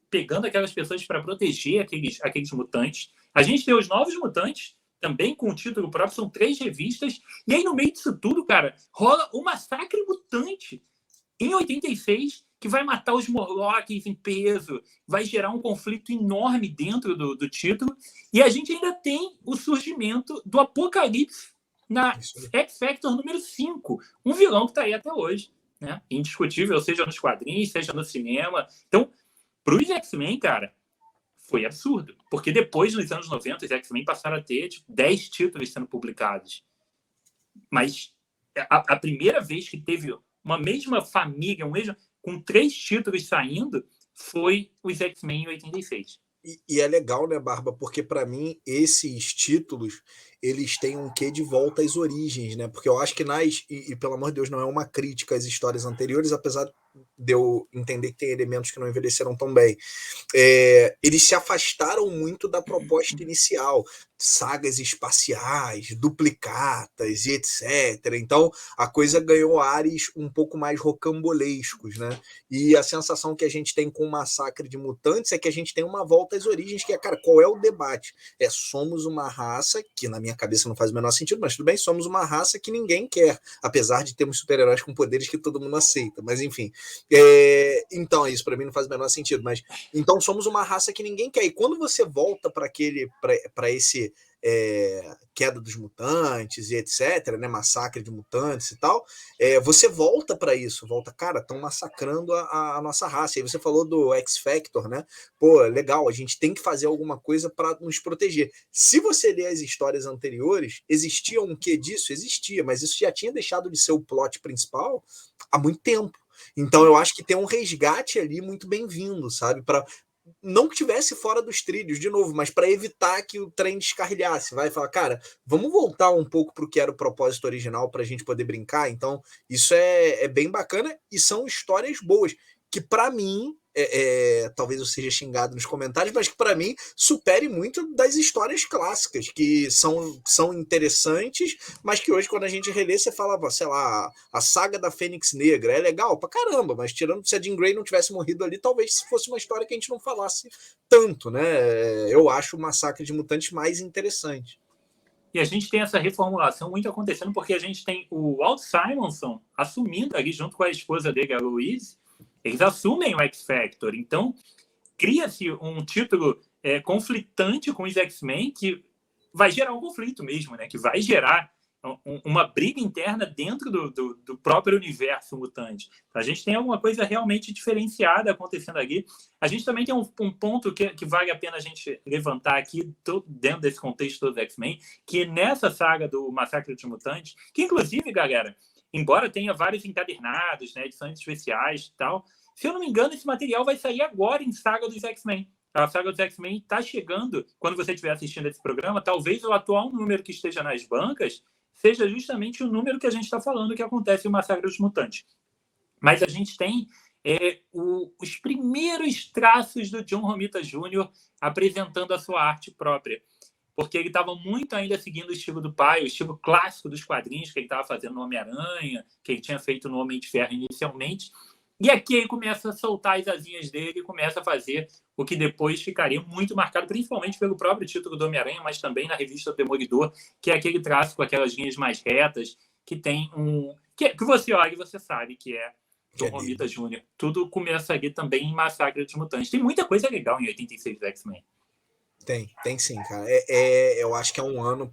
pegando aquelas pessoas para proteger aqueles mutantes. A gente tem os Novos Mutantes, também com o título próprio, são 3 revistas, e aí no meio disso tudo, cara, rola o Massacre Mutante, em 86, que vai matar os Morlocks em peso, vai gerar um conflito enorme dentro do título, e a gente ainda tem o surgimento do Apocalipse na X-Factor número 5, um vilão que está aí até hoje, né? Indiscutível, seja nos quadrinhos, seja no cinema. Então, para os X-Men, cara, foi absurdo. Porque depois, nos anos 90, os X-Men passaram a ter 10 títulos sendo publicados. Mas a primeira vez que teve uma mesma família, com 3 títulos saindo, foi os X-Men em 86. E é legal, né, Barba? Porque para mim esses títulos eles têm um quê de volta às origens, né? Porque eu acho que pelo amor de Deus, não é uma crítica às histórias anteriores, apesar deu entender que tem elementos que não envelheceram tão bem. Eles se afastaram muito da proposta inicial, sagas espaciais, duplicatas e etc. Então a coisa ganhou ares um pouco mais rocambolescos, né? E a sensação que a gente tem com o Massacre de Mutantes é que a gente tem uma volta às origens, que é, cara, qual é o debate? Somos uma raça, que na minha cabeça não faz o menor sentido, mas tudo bem, somos uma raça que ninguém quer, apesar de termos super-heróis com poderes que todo mundo aceita, mas enfim. Então, isso para mim não faz o menor sentido, mas então somos uma raça que ninguém quer. E quando você volta para esse queda dos mutantes e etc, né, massacre de mutantes e tal, você volta para isso, cara, estão massacrando a nossa raça. E você falou do X-Factor, né? Pô, legal, a gente tem que fazer alguma coisa para nos proteger. Se você ler as histórias anteriores, existia um quê disso? Existia, mas isso já tinha deixado de ser o plot principal há muito tempo. Então eu acho que tem um resgate ali muito bem-vindo, sabe? Para não que tivesse fora dos trilhos, de novo, mas para evitar que o trem descarrilhasse. Vai falar, cara, vamos voltar um pouco para o que era o propósito original para a gente poder brincar. Então isso é bem bacana e são histórias boas, que para mim, talvez eu seja xingado nos comentários, mas que para mim supere muito das histórias clássicas, que são interessantes, mas que hoje quando a gente relê, você fala, sei lá, a saga da Fênix Negra é legal pra caramba, mas tirando se a Jean Grey não tivesse morrido ali, talvez fosse uma história que a gente não falasse tanto, né? Eu acho o Massacre de Mutantes mais interessante. E a gente tem essa reformulação muito acontecendo, porque a gente tem o Walt Simonson assumindo ali, junto com a esposa dele, a Louise, eles assumem o X-Factor. Então, cria-se um título conflitante com os X-Men, que vai gerar um conflito mesmo, né? Que vai gerar uma briga interna dentro do próprio universo mutante. A gente tem alguma coisa realmente diferenciada acontecendo aqui. A gente também tem um ponto que vale a pena a gente levantar aqui, dentro desse contexto dos X-Men, que nessa saga do Massacre dos Mutantes, que inclusive, galera, embora tenha vários encadernados, né, edições especiais e tal, se eu não me engano, esse material vai sair agora em Saga dos X-Men. A Saga dos X-Men está chegando, quando você estiver assistindo esse programa, talvez o atual número que esteja nas bancas seja justamente o número que a gente está falando que acontece no Massacre dos Mutantes. Mas a gente tem os primeiros traços do John Romita Jr. apresentando a sua arte própria, porque ele estava muito ainda seguindo o estilo do pai, o estilo clássico dos quadrinhos que ele estava fazendo no Homem-Aranha, que ele tinha feito no Homem de Ferro inicialmente. E aqui ele começa a soltar as asinhas dele e começa a fazer o que depois ficaria muito marcado, principalmente pelo próprio título do Homem-Aranha, mas também na revista Demolidor, que é aquele traço com aquelas linhas mais retas, que tem que você olha e você sabe que é John Romita Jr. Tudo começa ali também em Massacre dos Mutantes. Tem muita coisa legal em 86 do X-Men. Tem sim, cara. Eu acho que é um ano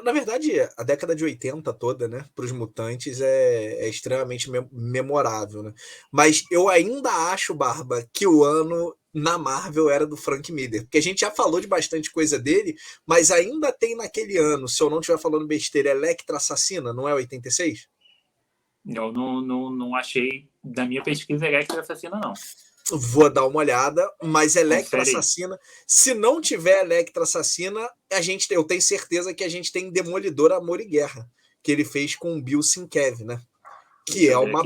na verdade, a década de 80 toda, né, para os mutantes é extremamente memorável, né? Mas eu ainda acho, Barba, que o ano na Marvel era do Frank Miller, porque a gente já falou de bastante coisa dele, mas ainda tem naquele ano, se eu não estiver falando besteira, Electra Assassina, não é 86? Eu não achei, da minha pesquisa, Electra Assassina, não. Vou dar uma olhada, mas Electra Assassina, se não tiver Electra Assassina, eu tenho certeza que a gente tem Demolidor Amor e Guerra, que ele fez com o Bill Sienkiewicz, né? Que é uma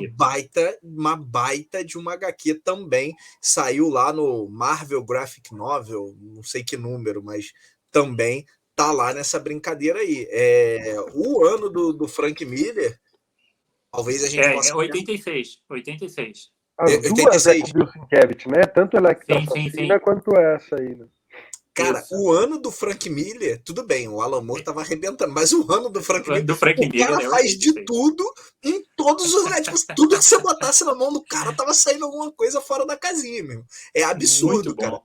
baita de uma HQ também, saiu lá no Marvel Graphic Novel, não sei que número, mas também tá lá nessa brincadeira aí. O ano do Frank Miller, talvez a gente possa... 86. As 86. É com o Bill Sienkiewicz, né? Tanto Electra Assassina quanto essa aí, né? Cara, o ano do Frank Miller, tudo bem, o Alan Moore tava arrebentando, mas o ano do Frank Miller, o cara faz de tudo em todos os... Tipo, tudo que você botasse na mão do cara tava saindo alguma coisa fora da casinha, meu. É absurdo, cara.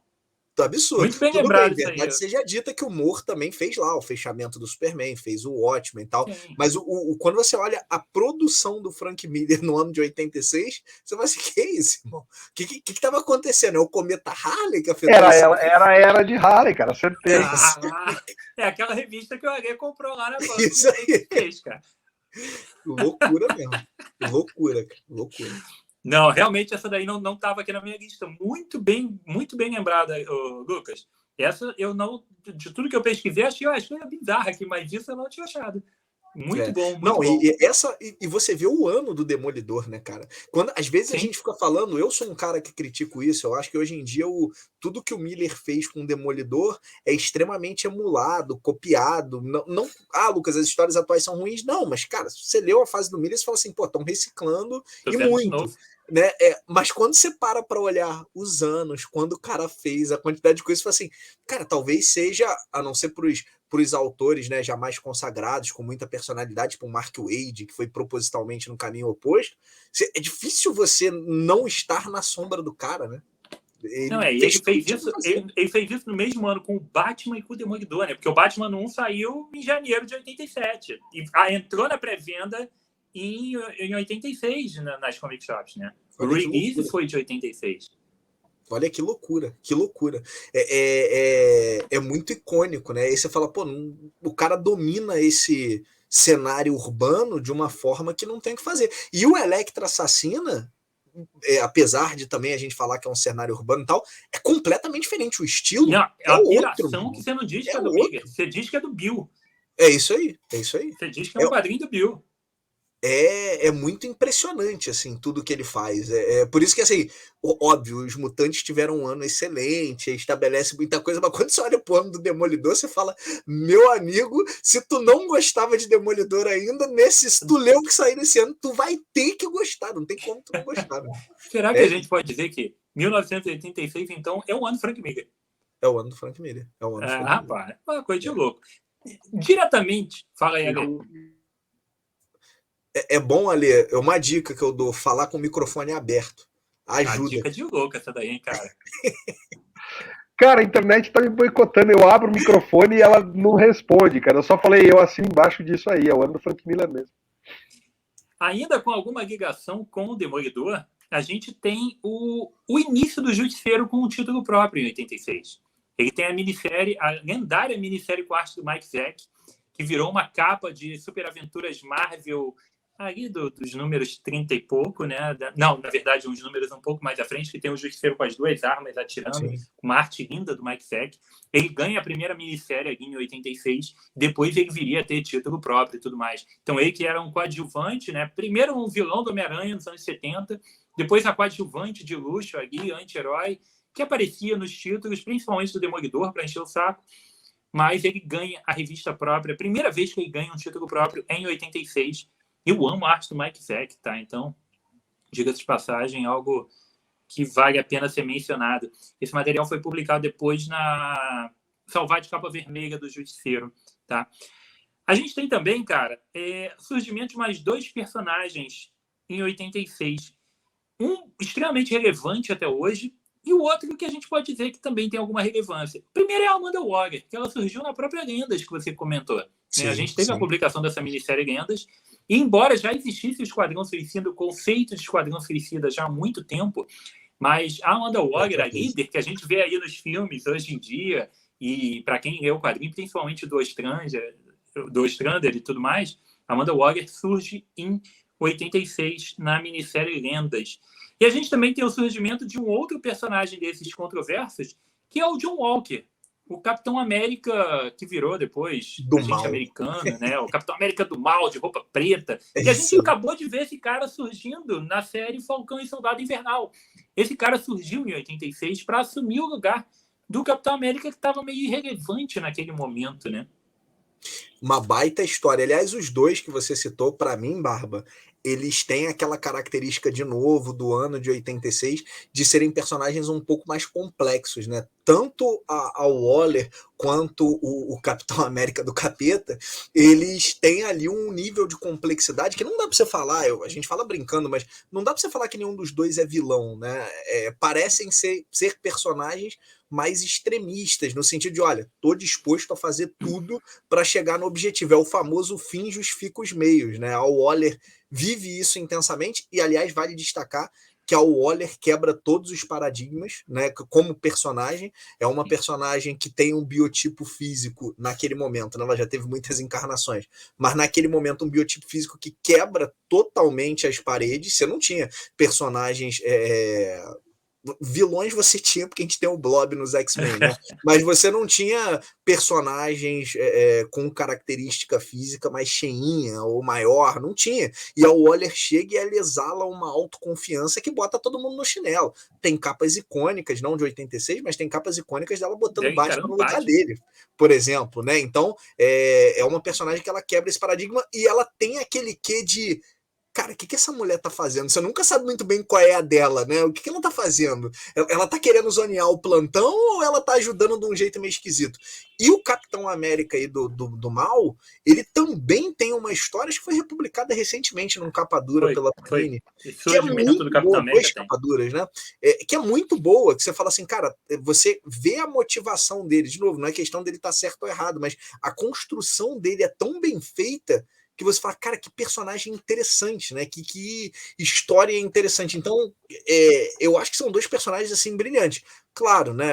Absurdo. Muito bem lembrado. Verdade seja dita que o Moore também fez lá o fechamento do Superman, fez o Watchmen e tal. Sim. Mas quando você olha a produção do Frank Miller no ano de 86, você vai assim, que é isso, irmão? O que estava acontecendo? É o cometa Harley que afetou isso? Era a era de Harley, cara, certeza. É aquela revista que o Agê comprou lá na banca. Isso aí. Fez, cara. Loucura mesmo. Loucura. Não, realmente essa daí não estava aqui na minha lista. Muito bem lembrada, Lucas. Essa eu não, de tudo que eu pesquisei, achei uma coisa bizarra aqui, mas isso eu não tinha achado. Muito bom, muito Não, bom. e você vê o ano do Demolidor, né, cara? Quando, às vezes a Sim. gente fica falando, eu sou um cara que critico isso, eu acho que hoje em dia tudo que o Miller fez com o Demolidor é extremamente emulado, copiado. Não, Lucas, as histórias atuais são ruins. Não, mas, cara, se você leu a fase do Miller, você fala assim, pô, estão reciclando Tô e vendo de muito. novo. Né? Mas quando você para olhar os anos, quando o cara fez, a quantidade de coisas, você fala assim, cara, talvez seja, a não ser pros autores, né, já mais consagrados, com muita personalidade, tipo o Mark Waid, que foi propositalmente no caminho oposto, é difícil você não estar na sombra do cara, né? Não, Ele ele fez tudo fez que tinha isso, que fazer. ele fez isso no mesmo ano com o Batman e com o Demolidor, né? Porque o Batman 1 saiu em janeiro de 87 e entrou na pré-venda em 86 nas comic shops, né? O Olha que release loucura. foi de 86. Olha que loucura, que loucura. É muito icônico, né? Aí você fala, pô, o cara domina esse cenário urbano de uma forma que não tem o que fazer. E o Electra Assassina, apesar de também a gente falar que é um cenário urbano e tal, é completamente diferente. O estilo Não, é é uma outro. piração que você não diz que É é do outro. Miller, você diz que é do Bill. É isso aí, é isso aí. Você diz que é um quadrinho do Bill. É muito impressionante, assim, tudo que ele faz. Por isso que, assim, óbvio, os Mutantes tiveram um ano excelente, estabelece muita coisa, mas quando você olha pro ano do Demolidor, você fala, meu amigo, se tu não gostava de Demolidor ainda, se tu leu o que saiu nesse ano, tu vai ter que gostar, não tem como tu não gostar. Né? Será que a gente pode dizer que 1986, então, é o ano do Frank Miller? É o ano do Frank Miller. É o ano do Frank Miller. Rapaz, é uma coisa de louco. Diretamente, fala aí, Ale. É bom, Ale, é uma dica que eu dou, falar com o microfone aberto. Ajuda. A dica de louco essa daí, hein, cara? Cara, a internet tá me boicotando. Eu abro o microfone e ela não responde, cara. Eu só falei, eu assino embaixo disso aí. É o ano do Frank Miller mesmo. Ainda com alguma ligação com o Demolidor, a gente tem o início do Justiceiro com um título próprio em 86. Ele tem a minissérie, a lendária minissérie com arte do Mike Zeck, que virou uma capa de superaventuras Marvel ali dos números 30 e pouco, né? Não, na verdade, uns números um pouco mais à frente, que tem o Justiceiro com as duas armas atirando, Sim. com uma arte linda do Mike Zeck. Ele ganha a primeira minissérie aqui em 86, depois ele viria a ter título próprio e tudo mais. Então, ele que era um coadjuvante, né? Primeiro um vilão do Homem-Aranha nos anos 70, depois a coadjuvante de luxo ali, anti-herói, que aparecia nos títulos, principalmente do Demolidor, para encher o saco. Mas ele ganha a revista própria, a primeira vez que ele ganha um título próprio em 86. Eu amo a arte do Mike Zeck, tá? Então, diga-se de passagem, algo que vale a pena ser mencionado. Esse material foi publicado depois na Salvar de Capa Vermelha do Justiceiro, tá? A gente tem também, cara, surgimento de mais dois personagens em 86. Um extremamente relevante até hoje, e o outro que a gente pode dizer que também tem alguma relevância. Primeiro é a Amanda Waller, que ela surgiu na própria Lendas, que você comentou. Sim, a gente teve a publicação dessa minissérie Lendas, e embora já existisse o Esquadrão Suicida, o conceito de Esquadrão Suicida já há muito tempo, mas a Amanda Waller, a líder, que a gente vê aí nos filmes hoje em dia, e para quem lê o quadrinho, principalmente do Ostrander e tudo mais, a Amanda Waller surge em 86 na minissérie Lendas. E a gente também tem o surgimento de um outro personagem desses controversos, que é o John Walker, o Capitão América que virou depois do agente mal. Americano, né? O Capitão América do mal, de roupa preta. E a gente acabou de ver esse cara surgindo na série Falcão e Soldado Invernal. Esse cara surgiu em 86 para assumir o lugar do Capitão América, que estava meio irrelevante naquele momento, né? Uma baita história. Aliás, os dois que você citou, para mim, Barba, eles têm aquela característica de novo do ano de 86 de serem personagens um pouco mais complexos, né? Tanto a Waller quanto o Capitão América do Capeta, eles têm ali um nível de complexidade que não dá para você falar, a gente fala brincando, mas não dá para você falar que nenhum dos dois é vilão, né? Parecem ser personagens mais extremistas, no sentido de, olha, tô disposto a fazer tudo para chegar no objetivo. É o famoso fim justifica os meios, né? A Waller vive isso intensamente e, aliás, vale destacar que a Waller quebra todos os paradigmas, né? Como personagem, é uma personagem que tem um biotipo físico naquele momento, né? Ela já teve muitas encarnações, mas naquele momento um biotipo físico que quebra totalmente as paredes. Você não tinha personagens vilões você tinha, porque a gente tem o Blob nos X-Men, né? Mas você não tinha personagens com característica física mais cheinha ou maior, não tinha. E a Waller chega e ela exala uma autoconfiança que bota todo mundo no chinelo. Tem capas icônicas, não de 86, mas tem capas icônicas dela botando Batman no lugar dele, por exemplo, né? Então, é uma personagem que ela quebra esse paradigma e ela tem aquele quê de... Cara, o que essa mulher tá fazendo? Você nunca sabe muito bem qual é a dela, né? O que ela tá fazendo? Ela tá querendo zonear o plantão ou ela tá ajudando de um jeito meio esquisito? E o Capitão América aí do mal, ele também tem uma história que foi republicada recentemente num capa dura pela Panini, que é muito boa, duas capas duras, né? Que é muito boa, que você fala assim, cara, você vê a motivação dele, de novo, não é questão dele estar certo ou errado, mas a construção dele é tão bem feita que você fala, cara, que personagem interessante, né? Que história interessante. Então, eu acho que são dois personagens assim brilhantes. Claro, né?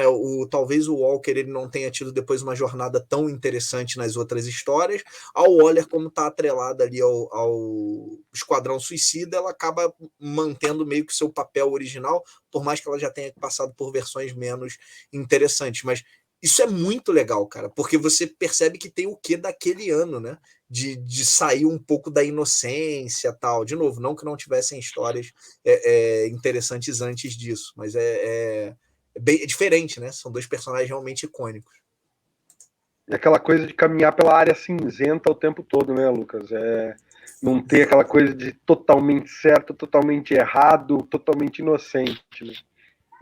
Talvez o Walker ele não tenha tido depois uma jornada tão interessante nas outras histórias. A Waller, como está atrelada ali ao Esquadrão Suicida, ela acaba mantendo meio que o seu papel original, por mais que ela já tenha passado por versões menos interessantes. Mas isso é muito legal, cara, porque você percebe que tem o quê daquele ano, né? De sair um pouco da inocência tal. De novo, não que não tivessem histórias interessantes antes disso, mas é diferente, né? São dois personagens realmente icônicos. É aquela coisa de caminhar pela área cinzenta o tempo todo, né, Lucas? Não ter aquela coisa de totalmente certo, totalmente errado, totalmente inocente. Né?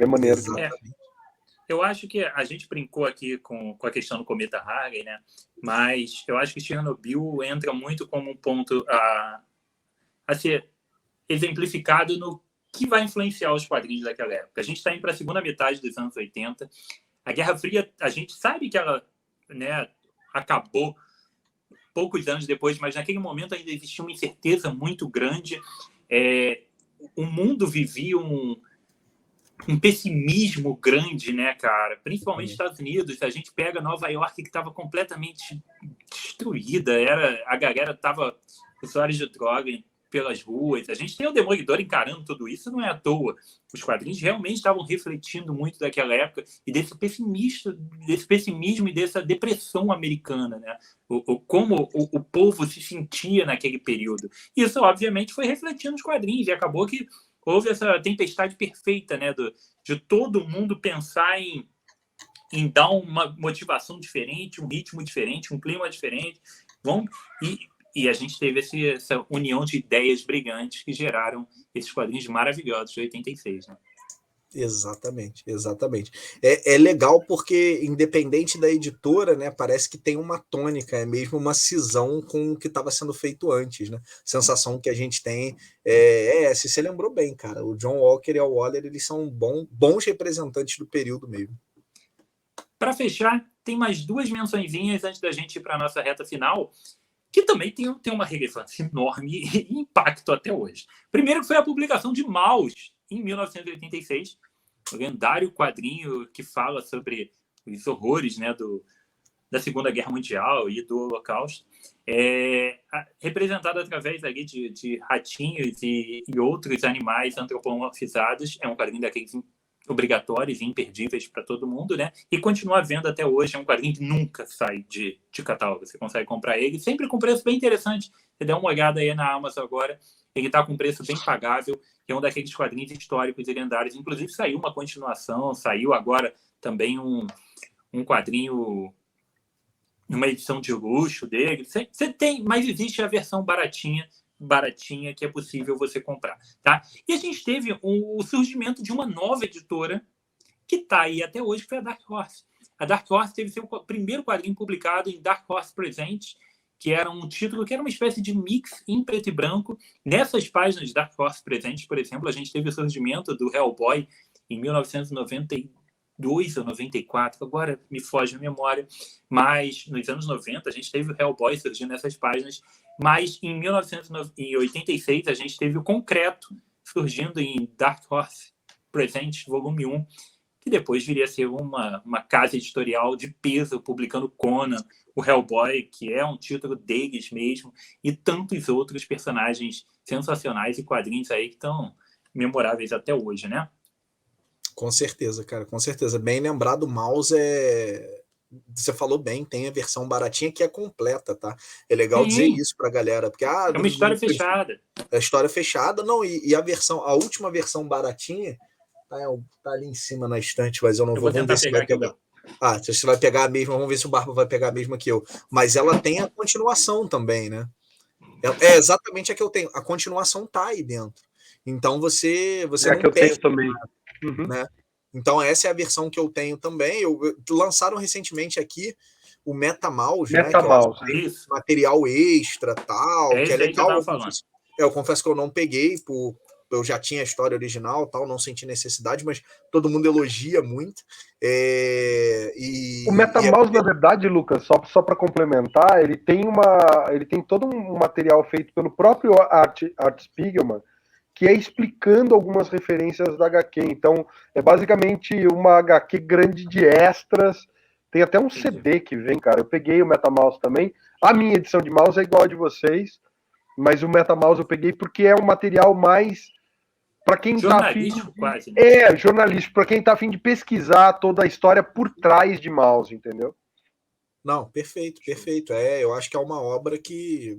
É maneiro. Eu acho que a gente brincou aqui com a questão do cometa Halley, né? Mas eu acho que Chernobyl entra muito como um ponto a ser exemplificado no que vai influenciar os quadrinhos daquela época. A gente está indo para a segunda metade dos anos 80. A Guerra Fria, a gente sabe que ela, né, acabou poucos anos depois, mas naquele momento ainda existia uma incerteza muito grande. O mundo vivia um pessimismo grande, né, cara? Principalmente nos Estados Unidos. A gente pega Nova York, que estava completamente destruída. A galera estava usuários de droga pelas ruas. A gente tem o Demolidor encarando tudo isso, não é à toa. Os quadrinhos realmente estavam refletindo muito daquela época e desse pessimismo e dessa depressão americana, né? Como o povo se sentia naquele período. Isso, obviamente, foi refletindo nos quadrinhos e acabou que houve essa tempestade perfeita, né, de todo mundo pensar em dar uma motivação diferente, um ritmo diferente, um clima diferente. E a gente teve essa união de ideias brigantes que geraram esses quadrinhos maravilhosos de 86. Né? Exatamente. É legal porque, independente da editora, né, parece que tem uma tônica, é mesmo uma cisão com o que estava sendo feito antes, né? Sensação que a gente tem se você lembrou bem, cara, o John Walker e a Waller, eles são bons representantes do período mesmo. Para fechar, tem mais duas mençõezinhas antes da gente ir para a nossa reta final, que também tem uma relevância enorme e impacto até hoje. Primeiro foi a publicação de Maus, em 1986, o lendário quadrinho que fala sobre os horrores, né, da Segunda Guerra Mundial e do Holocausto, representado através ali de ratinhos e outros animais antropomorfizados. É um quadrinho daqueles obrigatórios e imperdíveis para todo mundo, né? E continua vendo até hoje. É um quadrinho que nunca sai de catálogo. Você consegue comprar ele, sempre com preço bem interessante. Você dá uma olhada aí na Amazon agora, ele está com preço bem pagável, que é um daqueles quadrinhos históricos e lendários. Inclusive, saiu uma continuação, saiu agora também um quadrinho, uma edição de luxo dele. Você tem, mas existe a versão baratinha que é possível você comprar, tá? E a gente teve o surgimento de uma nova editora que está aí até hoje, que foi a Dark Horse. A Dark Horse teve seu primeiro quadrinho publicado em Dark Horse Presents, que era um título que era uma espécie de mix em preto e branco. Nessas páginas de Dark Horse Presents, por exemplo, a gente teve o surgimento do Hellboy em 1992 ou 94, agora me foge a memória, mas nos anos 90 a gente teve o Hellboy surgindo nessas páginas, mas em 1986 a gente teve o Concreto surgindo em Dark Horse Presents, volume 1, que depois viria a ser uma casa editorial de peso, publicando Conan, o Hellboy, que é um título deles mesmo, e tantos outros personagens sensacionais e quadrinhos aí que estão memoráveis até hoje, né? Com certeza, cara, com certeza. Bem lembrado, o mouse Você falou bem, tem a versão baratinha que é completa, tá? É legal dizer Sim, isso pra galera, porque é uma história fechada. a história fechada, não, e a última versão baratinha tá ali em cima na estante, mas eu não Eu vou. vou Vamos ver tentar se pegar vai aqui o pegar. meu. Ah, se você vai pegar a mesma, vamos ver se o Barba vai pegar a mesma que eu. Mas ela tem a continuação também, né? É exatamente a que eu tenho. A continuação tá aí dentro. Então você É a não que eu tenho perde, também. Uhum. né? Então essa é a versão que eu tenho também. Lançaram recentemente aqui o MetaMouse, né? Que eu acho MetaMouse. que tem Isso. material extra, tal, É que é esse aí que eu legal. tava falando. Eu confesso que eu não peguei, eu já tinha a história original, tal, não senti necessidade, mas todo mundo elogia muito. O MetaMouse, na verdade, Lucas, só para complementar, ele tem todo um material feito pelo próprio Art Spiegelman, que é explicando algumas referências da HQ. Então, é basicamente uma HQ grande de extras. Tem até um CD que vem, cara. Eu peguei o MetaMouse também. A minha edição de mouse é igual a de vocês, mas o MetaMouse eu peguei porque é um material mais para quem está afim Jornalístico, quase, né? jornalístico, para quem está afim de pesquisar toda a história por trás de mouse, entendeu? Não, perfeito, perfeito. Eu acho que é uma obra que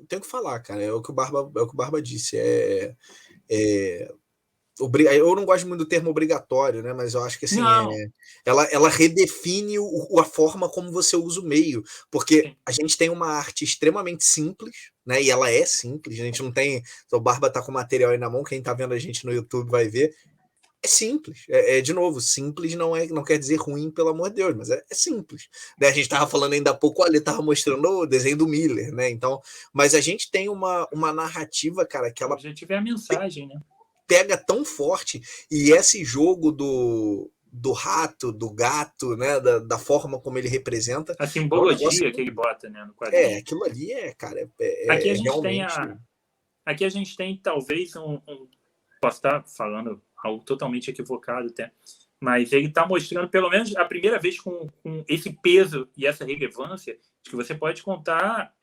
tem que falar, cara. É o que o Barba disse. É, eu não gosto muito do termo obrigatório, né? Mas eu acho que assim Não. ela redefine a forma como você usa o meio, porque Sim. a gente tem uma arte extremamente simples, né? E ela é simples. A gente não tem. O Barba tá com o material aí na mão. Quem tá vendo a gente no YouTube vai ver. É simples. De novo, simples não quer dizer ruim, pelo amor de Deus, mas é simples. Né? A gente estava falando ainda há pouco, ali estava mostrando o desenho do Miller, né? Então, mas a gente tem uma narrativa, cara, que O ela objetivo é a mensagem, né? pega tão forte, e esse jogo do rato, do gato, né? Da forma como ele representa, A é um negócio. simbologia que ele bota, né, no quadrinho. Aquilo ali cara, Aqui a é gente tem realmente. aqui a gente tem talvez posso estar falando algo totalmente equivocado até, mas ele está mostrando pelo menos a primeira vez com esse peso e essa relevância de que você pode contar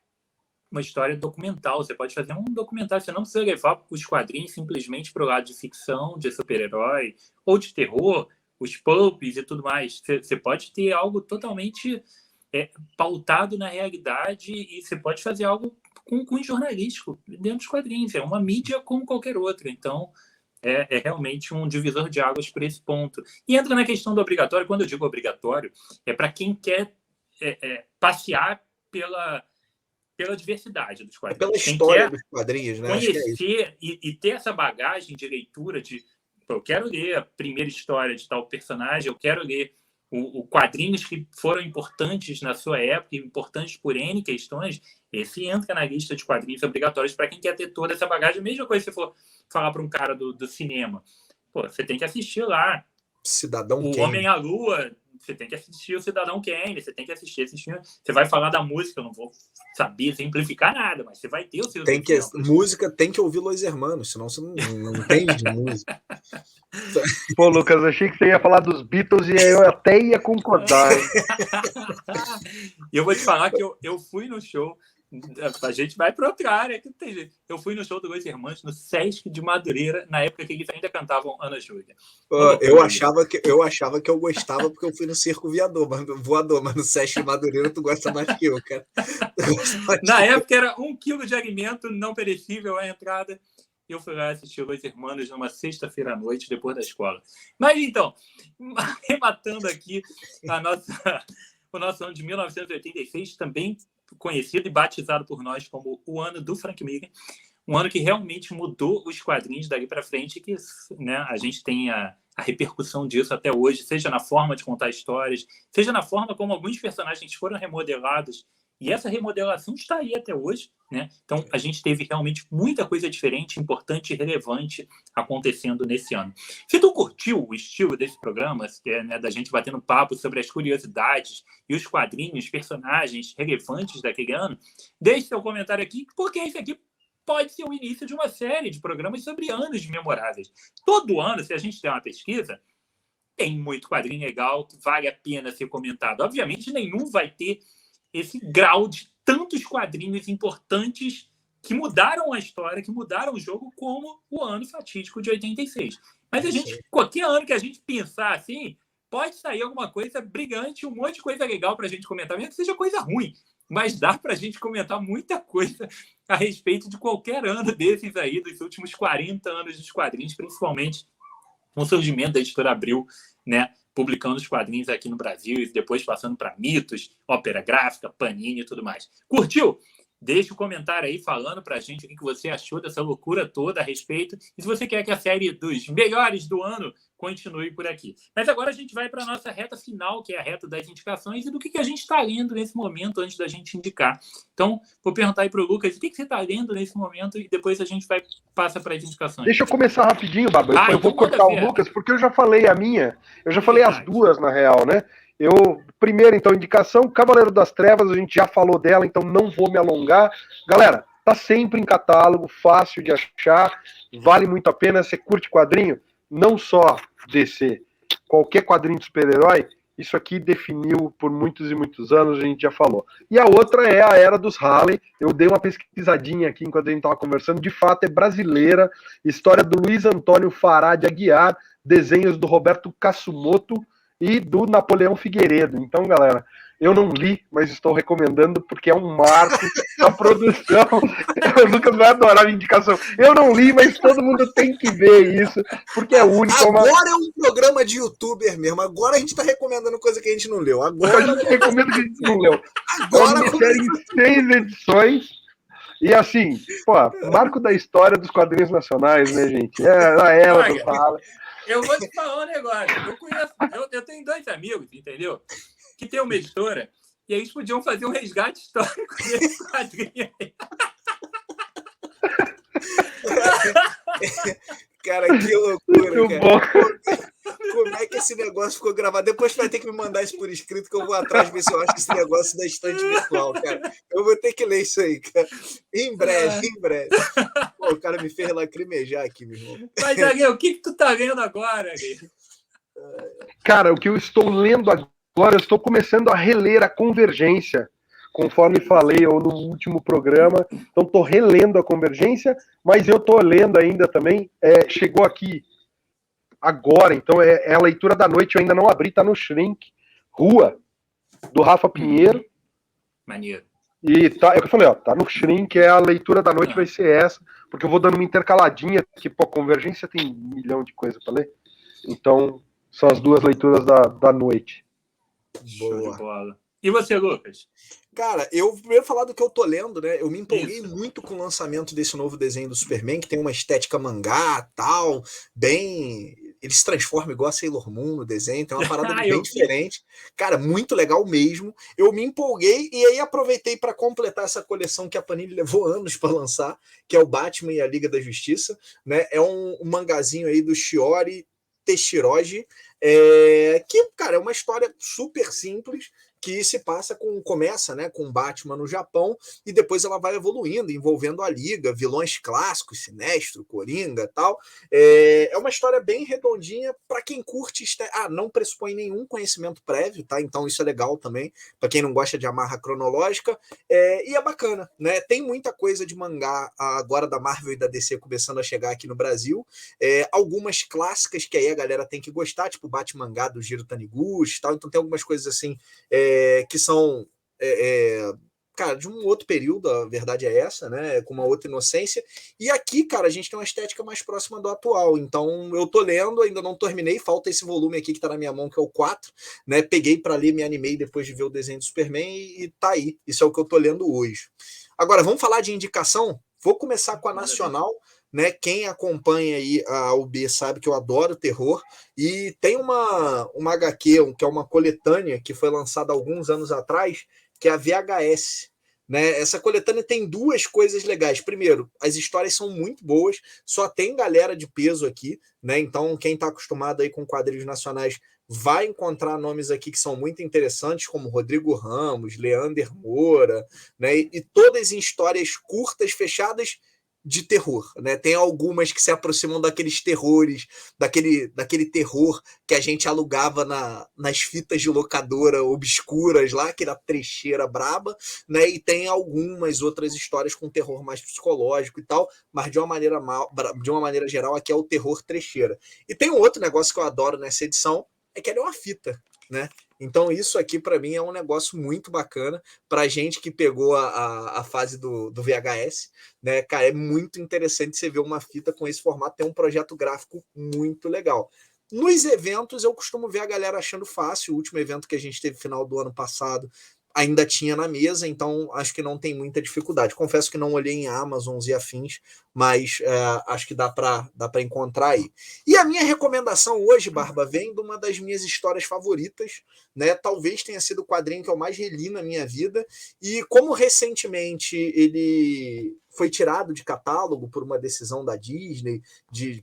uma história documental, você pode fazer um documentário, você não precisa levar os quadrinhos simplesmente para o lado de ficção, de super-herói ou de terror, os pulps e tudo mais. Você pode ter algo totalmente pautado na realidade e você pode fazer algo com jornalístico dentro dos quadrinhos. É uma mídia como qualquer outra. Então, é realmente um divisor de águas para esse ponto. E entra na questão do obrigatório. Quando eu digo obrigatório, é para quem quer passear pela diversidade dos quadrinhos. Pela Quem história quer dos quadrinhos, né? Acho que é isso. conhecer e ter essa bagagem de leitura de eu quero ler a primeira história de tal personagem, eu quero ler o quadrinhos que foram importantes na sua época, importantes por N questões, esse entra na lista de quadrinhos obrigatórios para quem quer ter toda essa bagagem. A mesma coisa se você for falar para um cara do cinema. Pô, você tem que assistir lá Cidadão o Kane. Homem à Lua, você tem que assistir o Cidadão Kane, você tem que assistir esse filme. Você vai falar da música, eu não vou saber exemplificar nada, mas você vai ter os seus exemplos. Música tem que ouvir Los Hermanos, senão você não entende de música. Pô, Lucas, achei que você ia falar dos Beatles e eu até ia concordar. E eu vou te falar que eu fui no show, a gente vai para outra área, que não tem jeito. Eu fui no show do Los Hermanos no Sesc de Madureira, na época que eles ainda cantavam Ana Júlia. Eu achava que eu gostava porque eu fui no Circo Voador, mas no Sesc de Madureira tu gosta mais que eu, cara. Na época era 1 quilo de alimento não perecível a entrada. Eu fui lá assistir Los Hermanos numa sexta-feira à noite, depois da escola. Mas então, rematando aqui o nosso ano de 1986, também conhecido e batizado por nós como o ano do Frank Miller, um ano que realmente mudou os quadrinhos dali para frente, que, né, a gente tem a repercussão disso até hoje, seja na forma de contar histórias, seja na forma como alguns personagens foram remodelados, e essa remodelação está aí até hoje, né? Então, a gente teve realmente muita coisa diferente, importante e relevante acontecendo nesse ano. Se tu curtiu o estilo desse programa, né, da gente batendo papo sobre as curiosidades e os quadrinhos, personagens relevantes daquele ano, deixe seu comentário aqui, porque esse aqui pode ser o início de uma série de programas sobre anos memoráveis. Todo ano, se a gente der uma pesquisa, tem muito quadrinho legal que vale a pena ser comentado. Obviamente, nenhum vai ter esse grau de tantos quadrinhos importantes que mudaram a história, que mudaram o jogo, como o ano fatídico de 86. Mas a gente, qualquer ano que a gente pensar assim, pode sair alguma coisa brilhante, um monte de coisa legal para a gente comentar, mesmo que seja coisa ruim. Mas dá para a gente comentar muita coisa a respeito de qualquer ano desses aí, dos últimos 40 anos dos quadrinhos, principalmente com o surgimento da Editora Abril, né, publicando os quadrinhos aqui no Brasil e depois passando para Mitos, Ópera Gráfica, Panini e tudo mais. Curtiu? Deixa um comentário aí falando para a gente o que você achou dessa loucura toda a respeito. E se você quer que a série dos melhores do ano continue por aqui. Mas agora a gente vai para a nossa reta final, que é a reta das indicações, e do que a gente está lendo nesse momento antes da gente indicar. Então, vou perguntar aí para o Lucas, o que você está lendo nesse momento, e depois a gente passa para as indicações. Deixa eu começar rapidinho, Baba. Eu vou então cortar o Lucas, porque eu já falei a minha. Eu já falei as duas, na real, né? Primeiro, então, indicação, Cavaleiro das Trevas, a gente já falou dela, então não vou me alongar. Galera, tá sempre em catálogo, fácil de achar, vale muito a pena. Você curte quadrinho? Não só DC, qualquer quadrinho de super-herói, isso aqui definiu por muitos e muitos anos, a gente já falou. E a outra é a Era dos Harley. Eu dei uma pesquisadinha aqui enquanto a gente estava conversando, de fato é brasileira, história do Luiz Antônio Fará de Aguiar, desenhos do Roberto Kassumoto e do Napoleão Figueiredo. Então, galera, eu não li, mas estou recomendando porque é um marco da produção. O Lucas vai adorar a indicação. Eu não li, mas todo mundo tem que ver isso, porque é único. Agora é um programa de youtuber mesmo. Agora a gente está recomendando coisa que a gente não leu. Agora a gente recomenda que a gente não leu. Agora é uma série em 6 edições. E assim, pô, marco da história dos quadrinhos nacionais, né, gente? É a Era do Harley. Eu vou te falar um negócio. Eu tenho 2 amigos, entendeu? Que tem uma editora, e eles podiam fazer um resgate histórico desse quadrinho aí. Cara, que loucura, muito cara. Bom. Como é que esse negócio ficou gravado? Depois vai ter que me mandar isso por escrito, que eu vou atrás ver se eu acho esse negócio da estante virtual, cara. Eu vou ter que ler isso aí, cara. Em breve, em breve. Pô, o cara me fez lacrimejar aqui, meu irmão. Mas, Ari, o que tu tá lendo agora, Ari? Cara, o que eu estou lendo agora, eu estou começando a reler a Convergência, conforme falei no último programa. Então, estou relendo a Convergência, mas eu estou lendo ainda também. Chegou aqui agora, então é a leitura da noite, eu ainda não abri, tá no Shrink, Rua, do Rafa Pinheiro. Maneiro. E tá, é o que eu falei, tá no Shrink, a leitura da noite vai ser essa, porque eu vou dando uma intercaladinha, que, pô, Convergência tem 1 milhão de coisas para ler. Então, são as 2 leituras da noite. Boa. Bola. E você, Lucas? Cara, eu primeiro falar do que eu tô lendo, né? Eu me empolguei muito com o lançamento desse novo desenho do Superman, que tem uma estética mangá, tal, bem... Ele se transforma igual a Sailor Moon no desenho, tem uma parada bem diferente. Cara, muito legal mesmo. Eu me empolguei e aí aproveitei para completar essa coleção que a Panini levou anos para lançar, que é o Batman e a Liga da Justiça, né? É um mangazinho aí do Shiori Teshiroji, que, cara, é uma história super simples, que se começa, né, com Batman no Japão, e depois ela vai evoluindo, envolvendo a Liga, vilões clássicos, Sinestro, Coringa, tal. É uma história bem redondinha para quem curte, não pressupõe nenhum conhecimento prévio, tá? Então isso é legal também, para quem não gosta de amarra cronológica, e é bacana, né? Tem muita coisa de mangá agora da Marvel e da DC começando a chegar aqui no Brasil, algumas clássicas que aí a galera tem que gostar, tipo o Batmangá do Jiro Taniguchi, tal. Então tem algumas coisas assim que são, cara, de um outro período, a verdade é essa, né? Com uma outra inocência. E aqui, cara, a gente tem uma estética mais próxima do atual. Então, eu tô lendo, ainda não terminei, falta esse volume aqui que tá na minha mão, que é o 4, né? Peguei para ler, me animei depois de ver o desenho do Superman e tá aí. Isso é o que eu tô lendo hoje. Agora, vamos falar de indicação? Vou começar com a Nacional, né? Quem acompanha aí a UB sabe que eu adoro terror, e tem uma HQ, que é uma coletânea que foi lançada alguns anos atrás, que é a VHS, né? Essa coletânea tem 2 coisas legais. Primeiro, as histórias são muito boas, só tem galera de peso aqui, né? Então quem está acostumado aí com quadrinhos nacionais vai encontrar nomes aqui que são muito interessantes, como Rodrigo Ramos, Leander Moura, né? E todas em histórias curtas, fechadas, de terror, né? Tem algumas que se aproximam daqueles terrores, daquele terror que a gente alugava nas fitas de locadora obscuras lá, aquela trecheira braba, né? E tem algumas outras histórias com terror mais psicológico e tal, mas de uma maneira geral, aqui é o terror trecheira. E tem um outro negócio que eu adoro nessa edição, é que ela é uma fita, né? Então, isso aqui, para mim, é um negócio muito bacana para gente que pegou a fase do VHS, né? Cara, é muito interessante você ver uma fita com esse formato, tem um projeto gráfico muito legal. Nos eventos, eu costumo ver a galera achando fácil. O último evento que a gente teve final do ano passado ainda tinha na mesa, então acho que não tem muita dificuldade. Confesso que não olhei em Amazons e afins, mas acho que dá para encontrar aí. E a minha recomendação hoje, Barba, vem de uma das minhas histórias favoritas, né? Talvez tenha sido o quadrinho que eu mais reli na minha vida, e como recentemente ele foi tirado de catálogo por uma decisão da Disney,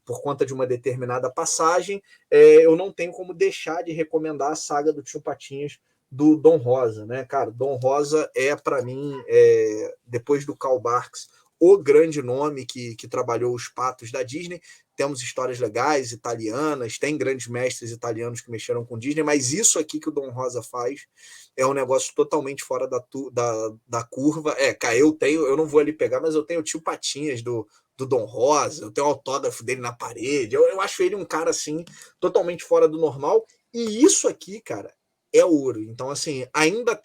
por conta de uma determinada passagem, eu não tenho como deixar de recomendar a saga do Tio Patinhas, do Dom Rosa, né, cara? Dom Rosa é, para mim, depois do Karl Barks, o grande nome que trabalhou os patos da Disney. Temos histórias legais, italianas, tem grandes mestres italianos que mexeram com Disney, mas isso aqui que o Dom Rosa faz é um negócio totalmente fora da curva. Cara, eu não vou ali pegar, mas eu tenho o Tio Patinhas do Dom Rosa, eu tenho o autógrafo dele na parede, eu acho ele um cara, assim, totalmente fora do normal, e isso aqui, cara, é ouro. Então, assim,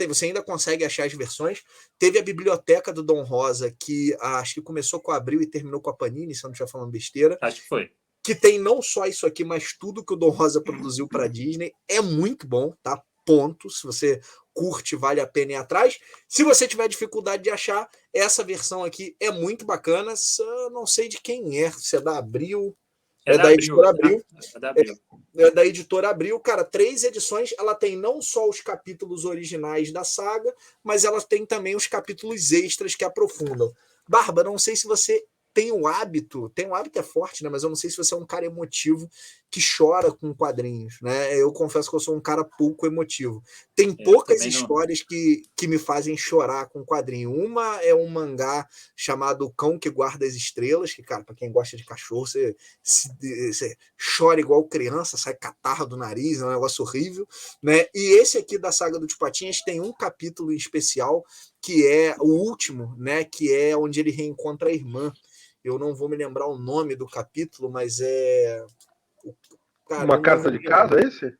você ainda consegue achar as versões. Teve a biblioteca do Dom Rosa, que acho que começou com a Abril e terminou com a Panini, se eu não estiver falando besteira. Acho que foi. Que tem não só isso aqui, mas tudo que o Dom Rosa produziu para a Disney. É muito bom, tá? Ponto. Se você curte, vale a pena ir atrás. Se você tiver dificuldade de achar, essa versão aqui é muito bacana. Não sei de quem é, se é da Abril. É da Editora Abril. É da Abril. É da Editora Abril, cara, 3 edições. Ela tem não só os capítulos originais da saga, mas ela tem também os capítulos extras que aprofundam. Barba, não sei se você tem um hábito é forte, né? Mas eu não sei se você é um cara emotivo que chora com quadrinhos, né? Eu confesso que eu sou um cara pouco emotivo. Tem poucas histórias que me fazem chorar com quadrinho. Uma é um mangá chamado O Cão que Guarda as Estrelas, que, cara, para quem gosta de cachorro, você chora igual criança, sai catarro do nariz, é um negócio horrível, né? E esse aqui da saga do Tio Patinhas tem um capítulo em especial, que é o último, né? Que é onde ele reencontra a irmã. Eu não vou me lembrar o nome do capítulo, mas é... Cara, uma carta de casa, é esse?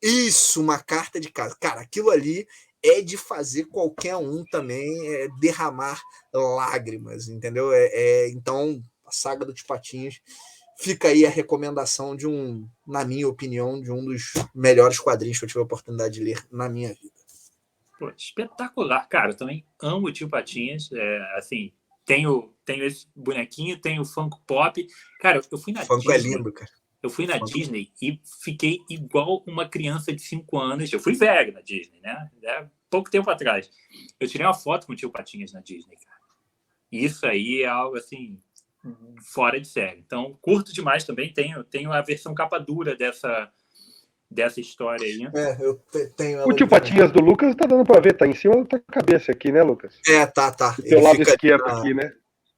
Isso, uma carta de casa. Cara, aquilo ali é de fazer qualquer um também derramar lágrimas, entendeu? Então, a saga do Tio Patinhas, fica aí a recomendação na minha opinião, de um dos melhores quadrinhos que eu tive a oportunidade de ler na minha vida. Pô, espetacular. Cara, eu também amo o Tio Patinhas. Assim, tenho esse bonequinho, tenho o Funko Pop. Cara, eu fui na Funko Disney. É lindo, cara. Eu fui na Disney e fiquei igual uma criança de 5 anos. Eu fui velho na Disney, né? Pouco tempo atrás. Eu tirei uma foto com o Tio Patinhas na Disney, cara. E isso aí é algo, assim, fora de série. Então, curto demais também. Tenho a versão capa dura dessa história aí. Eu tenho ela. O Tio Patinhas do Lucas tá dando pra ver, tá em cima da tua cabeça aqui, né, Lucas? Tá. Do teu lado esquerdo aqui, né?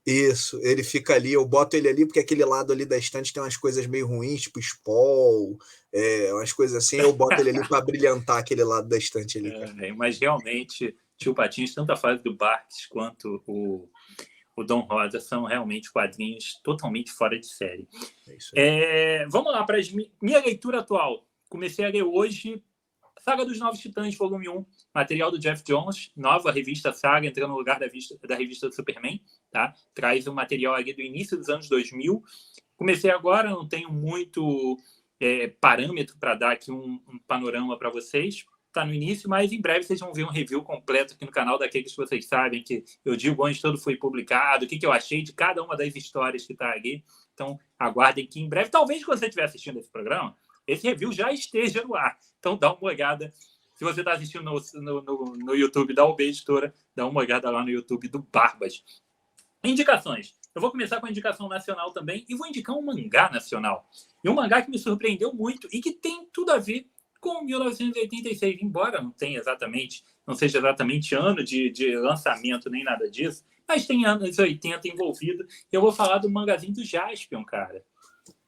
Isso, ele fica ali, eu boto ele ali porque aquele lado ali da estante tem umas coisas meio ruins, tipo Spol, umas coisas assim, eu boto ele ali para brilhantar aquele lado da estante ali. Mas realmente, Tio Patinhas, tanto a fase do Barks quanto o Dom Rosa são realmente quadrinhos totalmente fora de série. Vamos lá, para minha leitura atual. Comecei a ler hoje Saga dos Novos Titãs, volume 1, material do Jeff Jones, nova revista Saga, entrando no lugar da revista do Superman, tá? Traz um material ali do início dos anos 2000. Comecei agora, não tenho muito parâmetro para dar aqui um panorama para vocês. Está no início, mas em breve vocês vão ver um review completo aqui no canal daqueles que vocês sabem que eu digo onde todo foi publicado, o que eu achei de cada uma das histórias que está ali. Então, aguardem que em breve, talvez quando você estiver assistindo esse programa, esse review já esteja no ar. Então, dá uma olhada. Se você está assistindo no YouTube da UB Editora, dá uma olhada lá no YouTube do Barbas. Indicações. Eu vou começar com a indicação nacional também e vou indicar um mangá nacional. E um mangá que me surpreendeu muito e que tem tudo a ver com 1986, embora não seja exatamente ano de lançamento nem nada disso, mas tem anos 80 envolvido. Eu vou falar do Mangazinho do Jaspion, cara.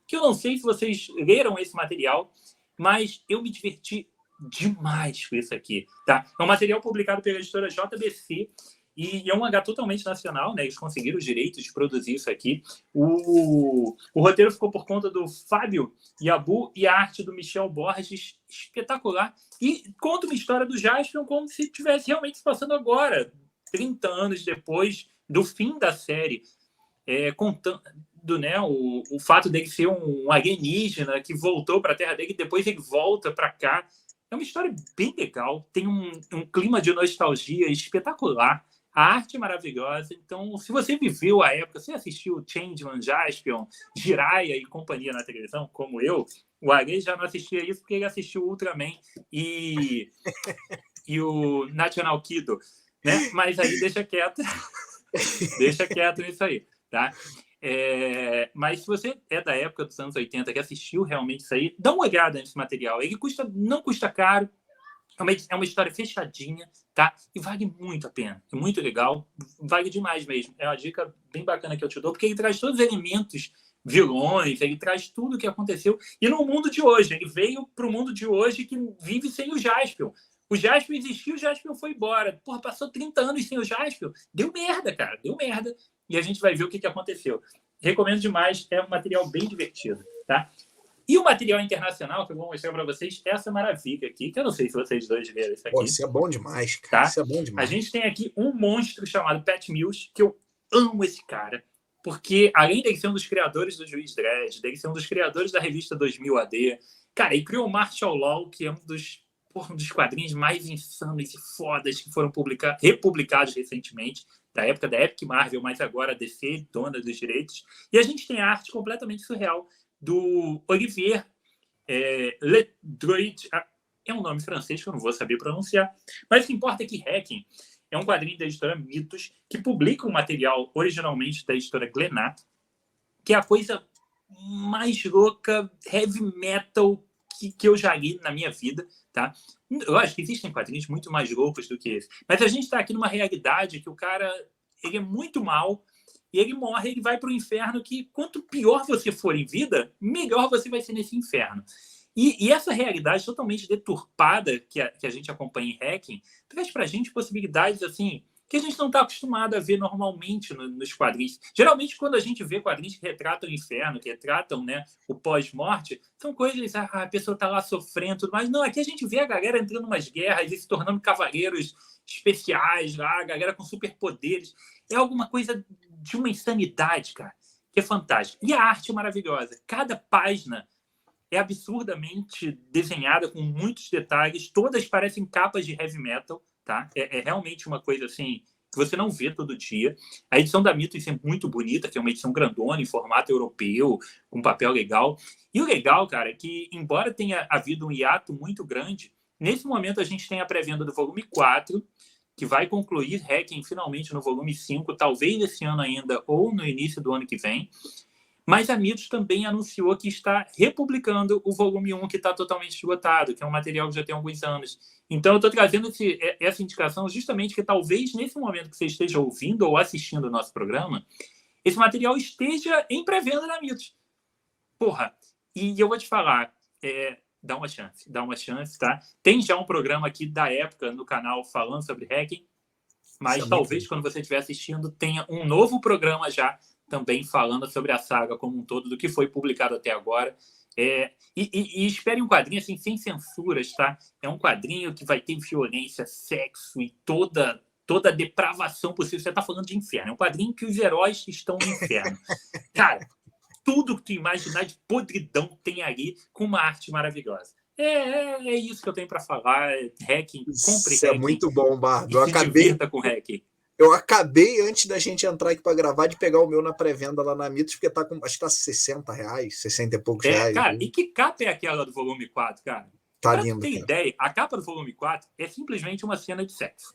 Que eu não sei se vocês leram esse material, mas eu me diverti demais com isso aqui, tá? É um material publicado pela editora JBC e é um mangá totalmente nacional, né? Eles conseguiram os direitos de produzir isso aqui. O roteiro ficou por conta do Fábio Yabu e a arte do Michel Borges, espetacular. E conta uma história do Jaspion como se estivesse realmente se passando agora, 30 anos depois do fim da série, contando, né, o fato dele ser um alienígena que voltou para a Terra dele e depois ele volta para cá. É uma história bem legal, tem um clima de nostalgia espetacular, a arte é maravilhosa. Então, se você viveu a época, você assistiu Changeman, Jaspion, Jiraiya e companhia na televisão, como eu, o Ares já não assistia isso porque ele assistiu Ultraman e o National Kido, né? Mas aí deixa quieto nisso aí, tá? Mas se você é da época dos anos 80 que assistiu realmente isso aí, dá uma olhada nesse material. Ele não custa caro, é uma história fechadinha, tá? E vale muito a pena. É muito legal, vale demais mesmo. É uma dica bem bacana que eu te dou, porque ele traz todos os elementos vilões, ele traz tudo o que aconteceu. E no mundo de hoje, ele veio para o mundo de hoje que vive sem o Jaspion. O Jaspion existiu, o Jaspion foi embora. Porra, passou 30 anos sem o Jaspion. Deu merda, cara. Deu merda. E a gente vai ver o que aconteceu. Recomendo demais. É um material bem divertido, tá? E o material internacional que eu vou mostrar para vocês, essa maravilha aqui, que eu não sei se vocês dois leram isso aqui. Pô, isso é bom demais, cara. Tá? Isso é bom demais. A gente tem aqui um monstro chamado Pat Mills, que eu amo esse cara, porque além dele ser um dos criadores do Juiz Dredd, dele ser um dos criadores da revista 2000 AD, cara, ele criou o Martial Law, que é um dos quadrinhos mais insanos e fodas que foram republicados recentemente, da época da Epic Marvel, mas agora a DC, dona dos direitos. E a gente tem a arte completamente surreal do Olivier Ledroit. É um nome francês que eu não vou saber pronunciar. Mas o que importa é que Hacking é um quadrinho da editora Mitos, que publica um material originalmente da editora Glenat, que é a coisa mais louca, heavy metal que eu já li na minha vida, tá? Eu acho que existem quadrinhos muito mais loucos do que esse. Mas a gente está aqui numa realidade que o cara ele é muito mal e ele morre, ele vai para o inferno, que quanto pior você for em vida, melhor você vai ser nesse inferno. E essa realidade totalmente deturpada que a gente acompanha em Hacking traz para a gente possibilidades assim que a gente não está acostumado a ver normalmente nos quadrinhos. Geralmente, quando a gente vê quadrinhos que retratam o inferno, que retratam, né, o pós-morte, são coisas, a pessoa está lá sofrendo, mas não, aqui a gente vê a galera entrando em umas guerras e se tornando cavaleiros especiais lá, a galera com superpoderes. É alguma coisa de uma insanidade, cara, que é fantástica. E a arte é maravilhosa. Cada página é absurdamente desenhada com muitos detalhes, todas parecem capas de heavy metal, tá? É realmente uma coisa assim que você não vê todo dia. A edição da Mitos é muito bonita, que é uma edição grandona, em formato europeu, com papel legal. E o legal, cara, é que, embora tenha havido um hiato muito grande, nesse momento a gente tem a pré-venda do volume 4, que vai concluir Hacking finalmente no volume 5, talvez esse ano ainda ou no início do ano que vem. Mas a Mitos também anunciou que está republicando o volume 1, que está totalmente esgotado, que é um material que já tem alguns anos. Então, eu estou trazendo essa indicação justamente que talvez nesse momento que você esteja ouvindo ou assistindo o nosso programa, esse material esteja em pré-venda na Mitos. Porra, e eu vou te falar, dá uma chance, tá? Tem já um programa aqui da época no canal falando sobre Hacking, mas talvez quando você estiver assistindo tenha um novo programa já também falando sobre a saga como um todo, do que foi publicado até agora. E espere um quadrinho assim, sem censuras, tá? É um quadrinho que vai ter violência, sexo e toda a depravação possível. Você está falando de inferno. É um quadrinho que os heróis estão no inferno. Cara, tudo que tu imaginar de podridão tem ali, com uma arte maravilhosa. É isso que eu tenho para falar. Hacking, compre Isso Hacking. É muito bom, Bardo. Se divirta com Hacking. Eu acabei, antes da gente entrar aqui para gravar, de pegar o meu na pré-venda lá na Mitos, porque tá com, acho que tá R$60, 60 e poucos reais. Cara, e que capa é aquela do volume 4, cara? Tá pra lindo, ter cara. ideia, a capa do volume 4 é simplesmente uma cena de sexo.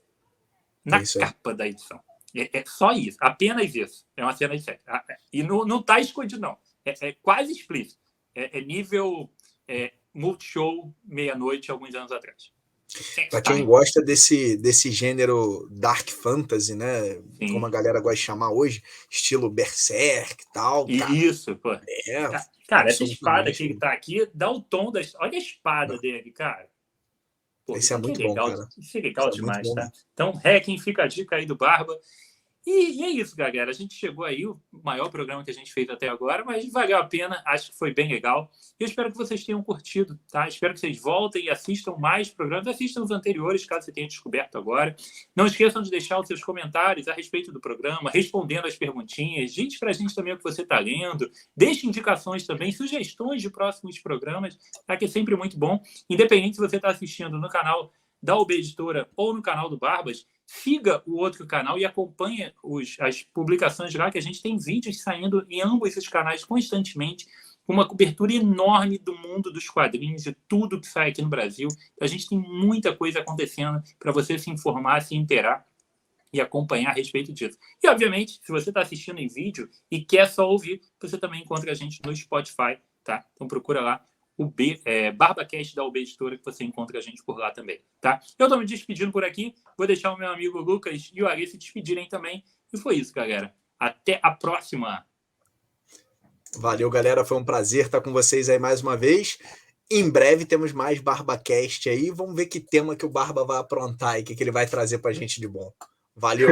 Na capa da edição. É só isso, apenas isso. É uma cena de sexo. E não tá escondido, não. É quase explícito. É nível Multishow meia-noite, alguns anos atrás. Pra quem gosta desse gênero Dark Fantasy, né? Sim. Como a galera gosta de chamar hoje, estilo Berserk e tal. Cara, Isso, pô. Cara, essa espada que absolutamente. tá aqui dá o tom da. Olha a espada dele, cara. Pô, Esse é aqui muito bom, legal, cara. isso é legal Isso é muito demais, bom, tá? né? Então, Hacking, fica a dica aí do Barba. E é isso, galera. A gente chegou aí, o maior programa que a gente fez até agora, mas valeu a pena, acho que foi bem legal. Eu espero que vocês tenham curtido, tá? Espero que vocês voltem e assistam mais programas, assistam os anteriores, caso você tenha descoberto agora. Não esqueçam de deixar os seus comentários a respeito do programa, respondendo as perguntinhas. Diz pra gente também o que você está lendo. Deixe indicações também, sugestões de próximos programas, tá? Que é sempre muito bom. Independente se você está assistindo no canal da UB Editora ou no canal do Barbas, siga o outro canal e acompanhe as publicações lá, que a gente tem vídeos saindo em ambos esses canais constantemente, com uma cobertura enorme do mundo dos quadrinhos, de tudo que sai aqui no Brasil. A gente tem muita coisa acontecendo para você se informar, se inteirar e acompanhar a respeito disso. E, obviamente, se você está assistindo em vídeo e quer só ouvir, você também encontra a gente no Spotify, tá? Então procura lá o BarbaCast da UB Editora, que você encontra a gente por lá também, tá? Eu estou me despedindo por aqui, vou deixar o meu amigo Lucas e o Ari se despedirem também. E foi isso, galera. Até a próxima! Valeu, galera. Foi um prazer estar com vocês aí mais uma vez. Em breve temos mais BarbaCast aí. Vamos ver que tema que o Barba vai aprontar e o que ele vai trazer pra gente de bom. Valeu!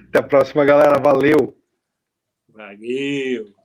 Até a próxima, galera. Valeu! Valeu!